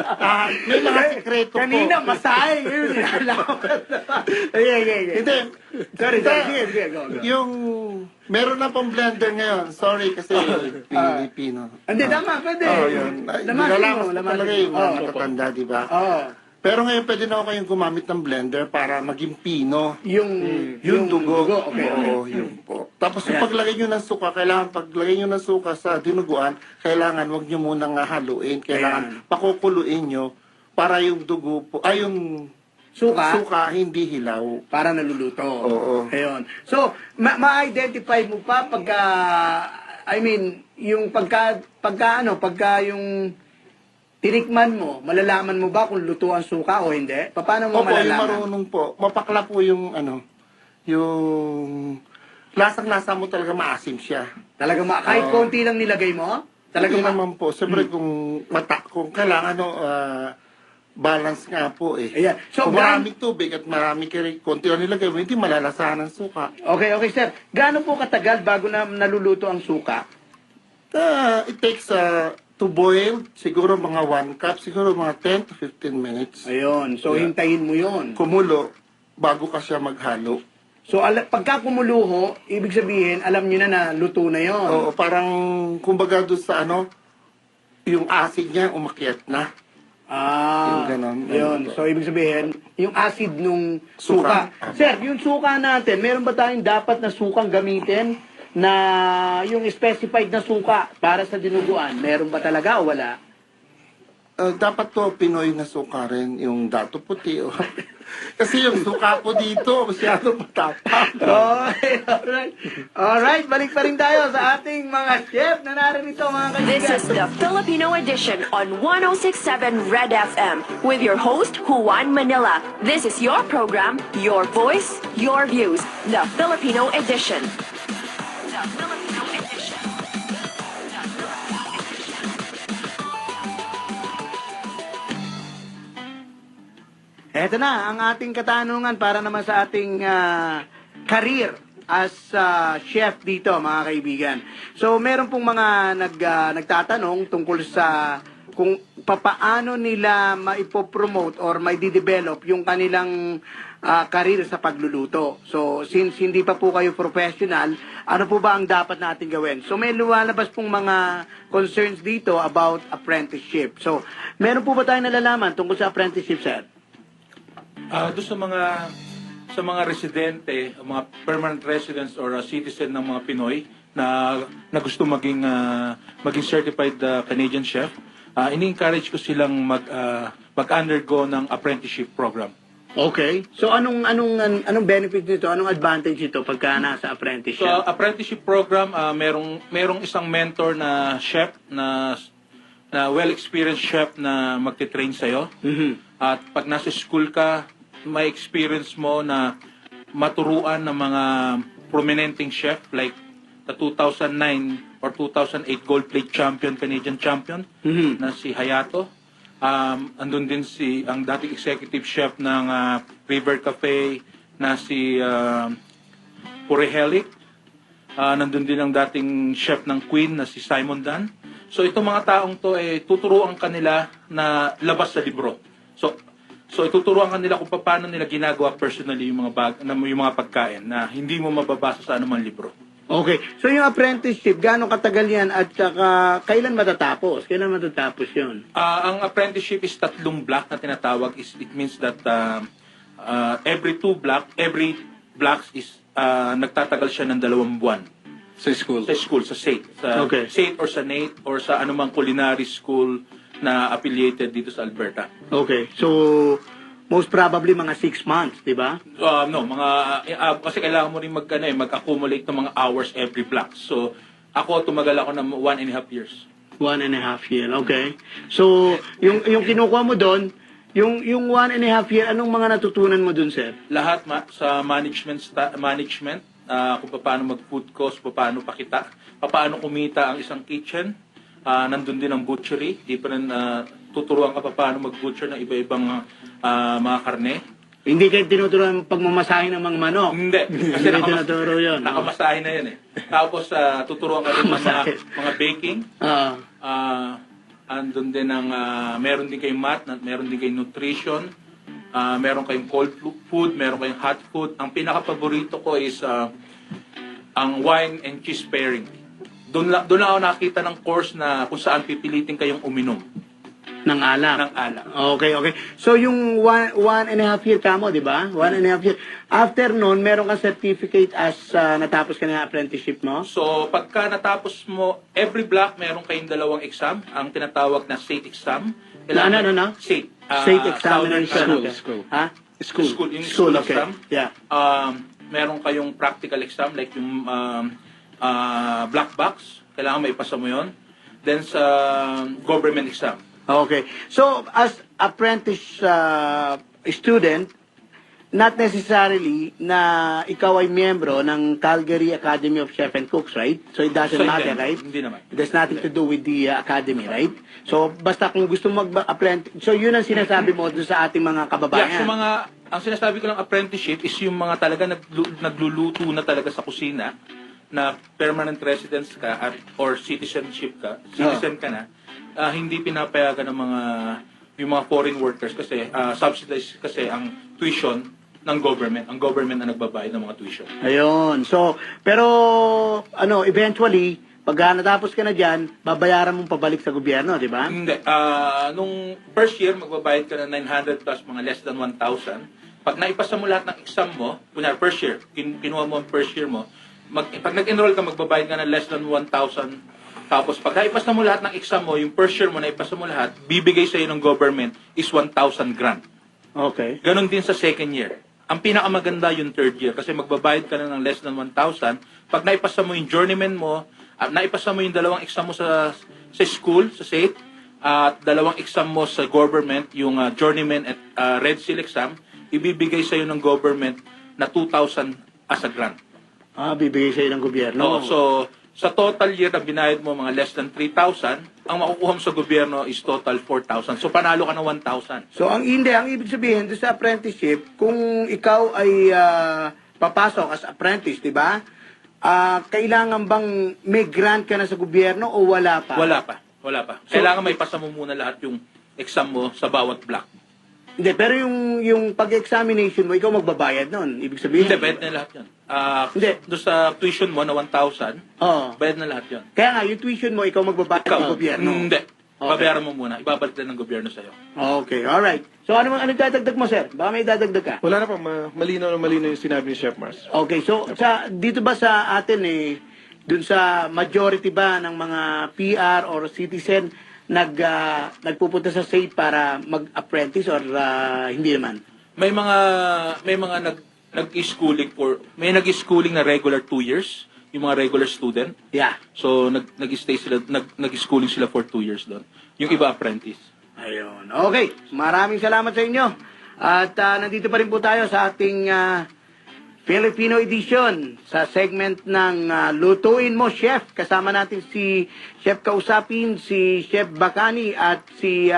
may mga sekreto po. Kanina, masay. Ngayon, nilalaman. Okay. Hindi. Sorry. Sige, go. Yung, meron na pong blender ngayon. Sorry kasi Pilipino. Hindi, tama, pwede. Yun. Lamasin mo. Nilalamas mo talaga yung mga matatanda, di ba? Oo. Pero ngayon pwede na ako kayong gumamit ng blender para maging pino. Yung dugo. Okay, Oo, yun po. Tapos yung paglagay nyo ng suka, kailangan paglagay nyo ng suka sa dinuguan, kailangan wag nyo munang haluin. Kailangan pakukuluin nyo para yung dugo po, yung suka hindi hilaw. Para naluluto. Oo. Ayun. So, ma-identify mo pa pagka, yung pagka yung tinikman mo, malalaman mo ba kung luto ang suka o hindi? Paano mo Opo, yung malalaman? marunong po. Mapakla po yung yung lasang-lasa mo talaga maasim siya. Talaga kahit konti lang nilagay mo? Talaga Talaga naman po. Siyempre kung kailangan balance nga po eh. Ayan. So, Kung maraming tubig at marami konti ang nilagay mo, hindi malalasahan ng suka. Okay, sir. Gaano po katagal bago na naluluto ang suka? It takes to boil, siguro mga 1 cup, siguro mga 10 to 15 minutes. Ayun. So, hintayin mo yon. Kumulo, bago ka siya maghalo. So, pagka kumuluho, ibig sabihin, alam nyo na luto na yon. Oo, parang, kumbaga doon sa yung acid niya umakyat na. Yung ganon. Yun. So, ibig sabihin, yung acid nung suka. Sir, yung suka natin, meron ba tayong dapat na sukang gamitin na yung specified na suka para sa dinuguan? Meron ba talaga o wala? Dapat to Pinoy na suka rin, yung dato puti. Kasi yung suka po dito, masyado matapang. Okay, alright, balik pa rin tayo sa ating mga chef na narito, mga kaibigan. This is the Filipino edition on 106.7 Red FM with your host, Juan Manila. This is your program, your voice, your views. The Filipino edition. The Filipino edition. Eto na, ang ating katanungan para naman sa ating career as chef dito, mga kaibigan. So, meron pong mga nagtatanong tungkol sa kung papaano nila maipopromote or maidevelop yung kanilang career sa pagluluto. So, since hindi pa po kayo professional, ano po ba ang dapat natin gawin? So, may lumalabas pong mga concerns dito about apprenticeship. So, meron po ba tayong nalalaman tungkol sa apprenticeship, sir? Doon sa mga residente, mga permanent residents or citizen ng mga Pinoy na gusto maging certified Canadian chef, ini-encourage ko silang mag-undergo ng apprenticeship program. Okay. So anong benefit nito? Anong advantage nito pagka nasa apprenticeship? So apprenticeship program, merong isang mentor na chef na well-experienced chef na magte-train sa'yo. At pag nasa school ka, may experience mo na maturuan ng mga prominenting chef like the 2009 or 2008 gold plate champion, Canadian champion na si Hayato. Andun din ang dating executive chef ng River Cafe na si Purehelic. Nandun din ang dating chef ng Queen na si Simon Dan. So itong mga taong to tuturuan kanila na labas sa libro. So ituturuan kanila kung paano nila ginagawa personally yung mga pagkain na hindi mo mababasa sa anumang libro. Okay. So yung apprenticeship, gaano katagal yan at saka kailan matatapos? Kailan matatapos yun? Ang apprenticeship is 3 block na tinatawag. It means that every blocks is nagtatagal siya ng 2 buwan. Sa school? Sa school, sa SAIT. Okay. SAIT or sa NAIT or sa anumang culinary school na affiliated dito sa Alberta. Okay. So, most probably mga 6 months, di ba? No, kasi kailangan mo rin mag-accumulate ng mga hours every block. So, ako tumagal ako ng 1.5 years. 1.5 year, okay. So, yung kinukuha mo doon, yung 1.5 year, anong mga natutunan mo doon, sir? Lahat sa management, kung paano mag-food cost, paano pakita, paano kumita ang isang kitchen. Nandun din ang butchery. Tuturuan ka paano mag-butcher ng iba-ibang mga karne. Hindi kayo tinuturuan pagmamasahe ng mga manok? Hindi. Kasi Hindi tinuturo yun. nakamasahe na yan eh. Tapos tuturuan ka rin ng mga baking. Andun din meron din kayong math, meron din kayong nutrition, meron kayong cold food, meron kayong hot food. Ang pinaka-paborito ko is ang wine and cheese pairing. Doon lang ako nakita ng course na kung saan pipilitin kayong uminom. Ng alak. Ng alak. Okay. So, yung one and a half year ka mo, di ba? 1.5 year. After nun, meron kang certificate as natapos ka ng apprenticeship mo? So, pagka natapos mo, every block, meron kayong 2 exam, ang tinatawag na SATE exam. Ano? SATE. State examination. Southern- Okay. School. Ha? School. Yung School, school okay. exam. Yeah. Meron kayong practical exam, like yung black box. Kailangan maipasa mo yun. Then sa government exam. Okay. So, as apprentice student, not necessarily na ikaw ay miyembro ng Calgary Academy of Chef and Cooks, right? So, it doesn't So, matter, hindi. right? Hindi naman. It has nothing to do with the academy, right? So, basta kung gusto mo mag-apprentice, so yun ang sinasabi mo doon sa ating mga kababayan. Yeah, so ang sinasabi ko ng apprenticeship is yung mga talaga nagluluto na talaga sa kusina, na permanent residence ka or citizen ka na, hindi pinapayagan ng yung mga foreign workers kasi subsidized kasi ang tuition ng government. Ang government ang nagbabayad ng mga tuition. Ayun. So, pero, eventually, pag natapos ka na dyan, babayaran mong pabalik sa gobyerno, di ba? Hindi. Nung first year, magbabayad ka ng 900 plus mga less than 1,000. Pag naipasa mo lahat ng exam mo, kunyari first year, kinuha mo ang first year mo, pag nag-enroll ka, magbabayad ka ng less than 1,000. Tapos pag naipasa mo lahat ng exam mo, yung first year mo, naipasa mo lahat, bibigay sa iyo ng government is 1,000 grant. Okay. Ganon din sa second year. Ang pinakamaganda yung third year kasi magbabayad ka na ng less than 1,000. Pag naipasa mo yung journeyman mo, naipasa mo yung 2 exam mo sa school, sa SATE, at 2 exam mo sa government, yung journeyman at Red Seal exam, ibibigay sa iyo ng government na 2,000 as a grant. Bibigay sa iyo ng gobyerno. So, sa total year na binayad mo mga less than 3,000, ang makukuha mo sa gobyerno is total 4,000. So, panalo ka ng 1,000. So, ang ibig sabihin doon sa apprenticeship, kung ikaw ay papasok as apprentice, di ba? Kailangan bang may grant ka na sa gobyerno o wala pa? Wala pa. Kailangan may pasa mo muna lahat yung exam mo sa bawat block. Hindi, pero yung pag-examination mo, ikaw magbabayad nun. Ibig sabihin? Hindi, bayad na lahat yun. Hindi. Doon sa tuition mo na 1,000, Oo. bayad na lahat yun. Kaya nga, yung tuition mo, ikaw magbabayad sa gobyerno. Hindi. Okay. Babayaran mo muna. Ibabalik lang ng gobyerno sa'yo. Okay, alright. So, ano dadagdag mo, sir? Baka may dadagdag ka? Wala na po, malinaw yung sinabi ni Chef Mars. Okay, so dito ba sa atin dun sa majority ba ng mga PR or citizen nagpupunta sa SATE para mag-apprentice or hindi naman? May mga nag-schooling nag-schooling na regular 2 years, yung mga regular student. Yeah. So nag-stay sila, nag-schooling sila for 2 years doon. Yung iba apprentice. Ayun. Okay, maraming salamat sa inyo. At nandito pa rin po tayo sa ating Filipino edition sa segment ng Lutuin Mo, Chef. Kasama natin si Chef Kausapin, si Chef Bacani at si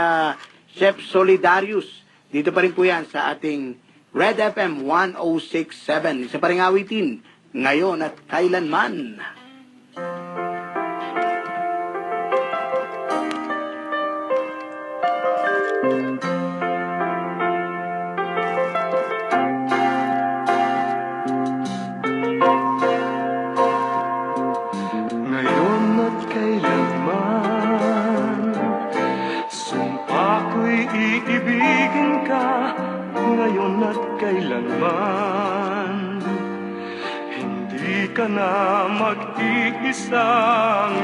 Chef Solidarius. Dito pa rin po yan sa ating Red FM 106.7. Isa pa rin awitin, ngayon at kailanman. Ngayon at kailanman, sumpa ko'y iibigin ka. Ngayon at kailanman, hindi ka na mag-iisa.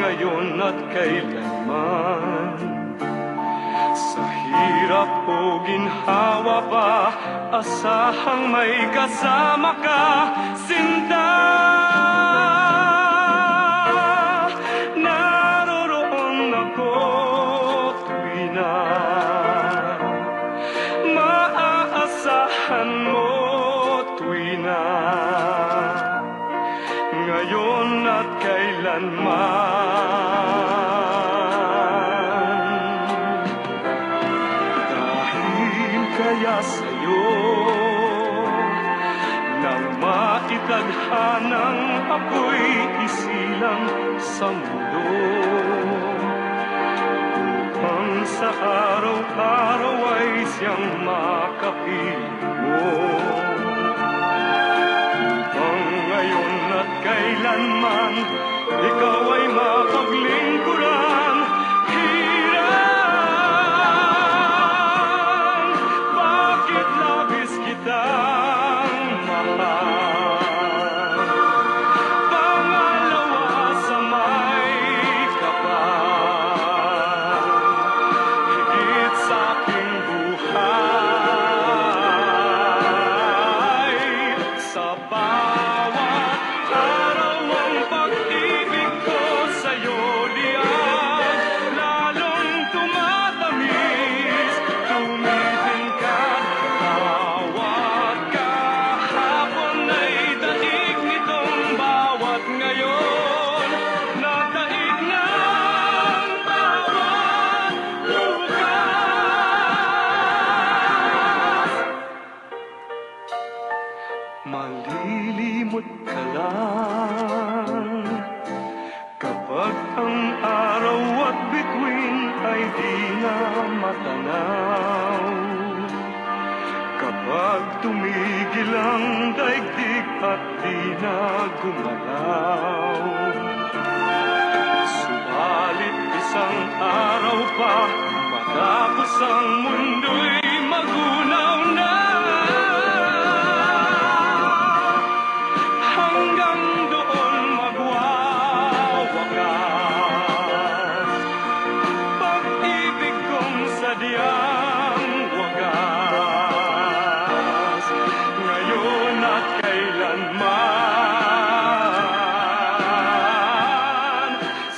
Ngayon at kailanman, sa hirap o ginhawa pa, asahang may kasama ka, sinta. Naroroon ako tuwi na maaasahan mo tuwi na, ngayon at kailanman. Dahil kaya sa'yo nang maitaghanang ako'y isilang sa mundo, upang sa araw-araw ay siyang makapiling mo, upang ngayon at kailanman ikaw ay mapaglingkuran. Hirap kabilang daigdig at di na gumalaw. Subalit isang araw pa, matapos ang mundo'y magunaw na. Hanggang doon magwawakas pag-ibig kong sadyang wagas, ngayon at kailanman.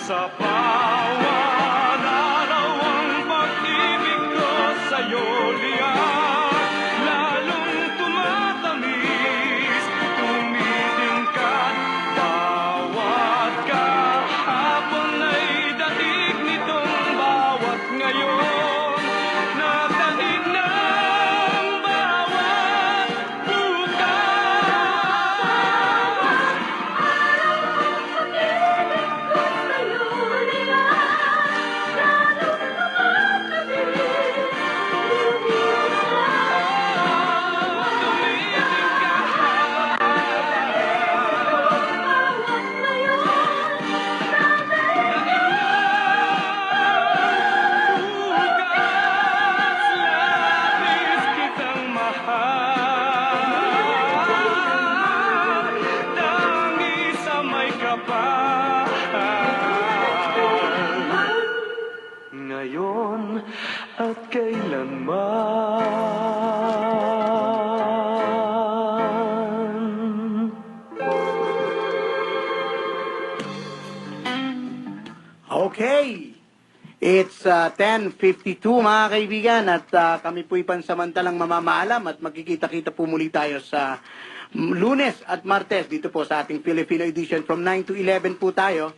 Sa bawat araw ang pag-ibig ko sa'yo liyan, lalong tumatamis, tumitingkat. Bawat kahapon ay daig nitong bawat ngayon, nataig ng bawat bukas. Labis kitang mahal, tangi sa may kapal. Ngayon at kailanman. Okay. It's 10:52 mga kaibigan at kami po'y pansamantalang mamamaalam at magkikita-kita po muli tayo sa Lunes at Martes dito po sa ating Filipino edition from 9 to 11 po tayo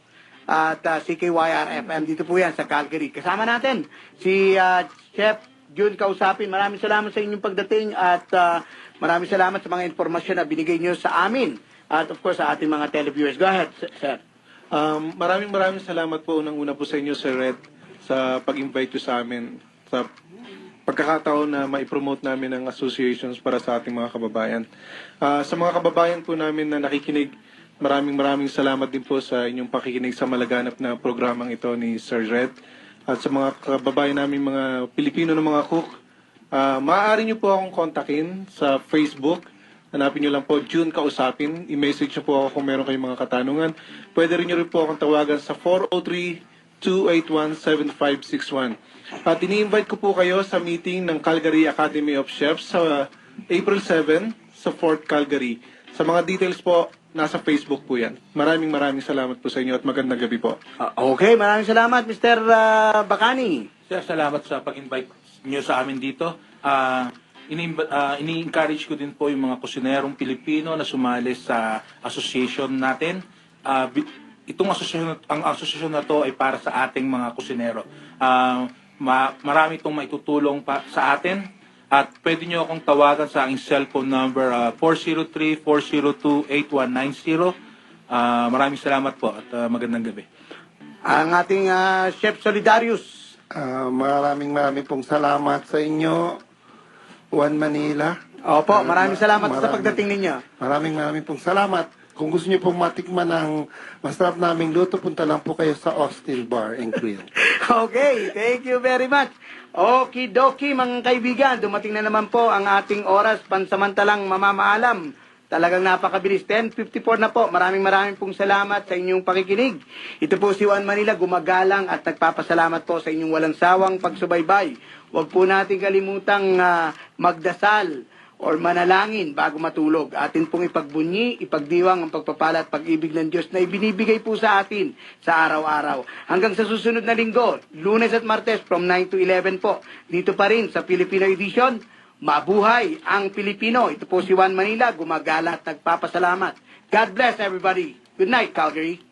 at CKYR FM dito po yan sa Calgary. Kasama natin si Chef Jun Kausapin. Maraming salamat sa inyong pagdating at maraming salamat sa mga informasyon na binigay niyo sa amin at of course sa ating mga televiewers. Go ahead, sir. Maraming salamat po unang-una po sa inyo, Sir Red, sa pag-invite nyo sa amin, sa pagkakataon na maipromote namin ang associations para sa ating mga kababayan. Sa mga kababayan po namin na nakikinig, maraming salamat din po sa inyong pakikinig sa malaganap na programang ito ni Sir Red. At sa mga kababayan namin, mga Pilipino na mga cook, maaari nyo po akong kontakin sa Facebook. Hanapin nyo lang po, June Kausapin. I-message nyo po ako kung meron kayong mga katanungan. Pwede rin nyo rin po akong tawagan sa 403-281-7561. At ini-invite ko po kayo sa meeting ng Calgary Academy of Chefs sa April 7 sa Fort Calgary. Sa mga details po, nasa Facebook po yan. Maraming salamat po sa inyo at magandang gabi po. Okay, maraming salamat Mr. Bacani. Sir, salamat sa pag-invite nyo sa amin dito. Ini-encourage ko din po yung mga kusinerong Pilipino na sumali sa association natin. Ang asosasyon na to ay para sa ating mga kusinero. Marami itong maitutulong sa atin at pwede nyo akong tawagan sa aking cellphone number 403-402-8190. Maraming salamat po at magandang gabi. Ang ating Chef Solidarius. Maraming pong salamat sa inyo, Juan Manila. Opo, maraming salamat sa pagdating ninyo. Maraming pong salamat. Kung gusto niyo pong matikman ng masarap naming luto, punta lang po kayo sa Austin Bar and Grill. Okay, thank you very much. Okidoki mga kaibigan, dumating na naman po ang ating oras pansamantalang mamamaalam. Talagang napakabilis, 10:54 na po. Maraming pong salamat sa inyong pakikinig. Ito po si Juan Manila, gumagalang at nagpapasalamat po sa inyong walang sawang pagsubaybay. Huwag po natin kalimutang magdasal or manalangin bago matulog. Atin pong ipagbunyi, ipagdiwang ang pagpapala at pag-ibig ng Diyos na ibinibigay po sa atin sa araw-araw. Hanggang sa susunod na linggo, Lunes at Martes from 9 to 11 po. Dito pa rin sa Filipino Edition, mabuhay ang Pilipino. Ito po si Juan Manila, gumagala at nagpapasalamat. God bless everybody. Good night, Calgary.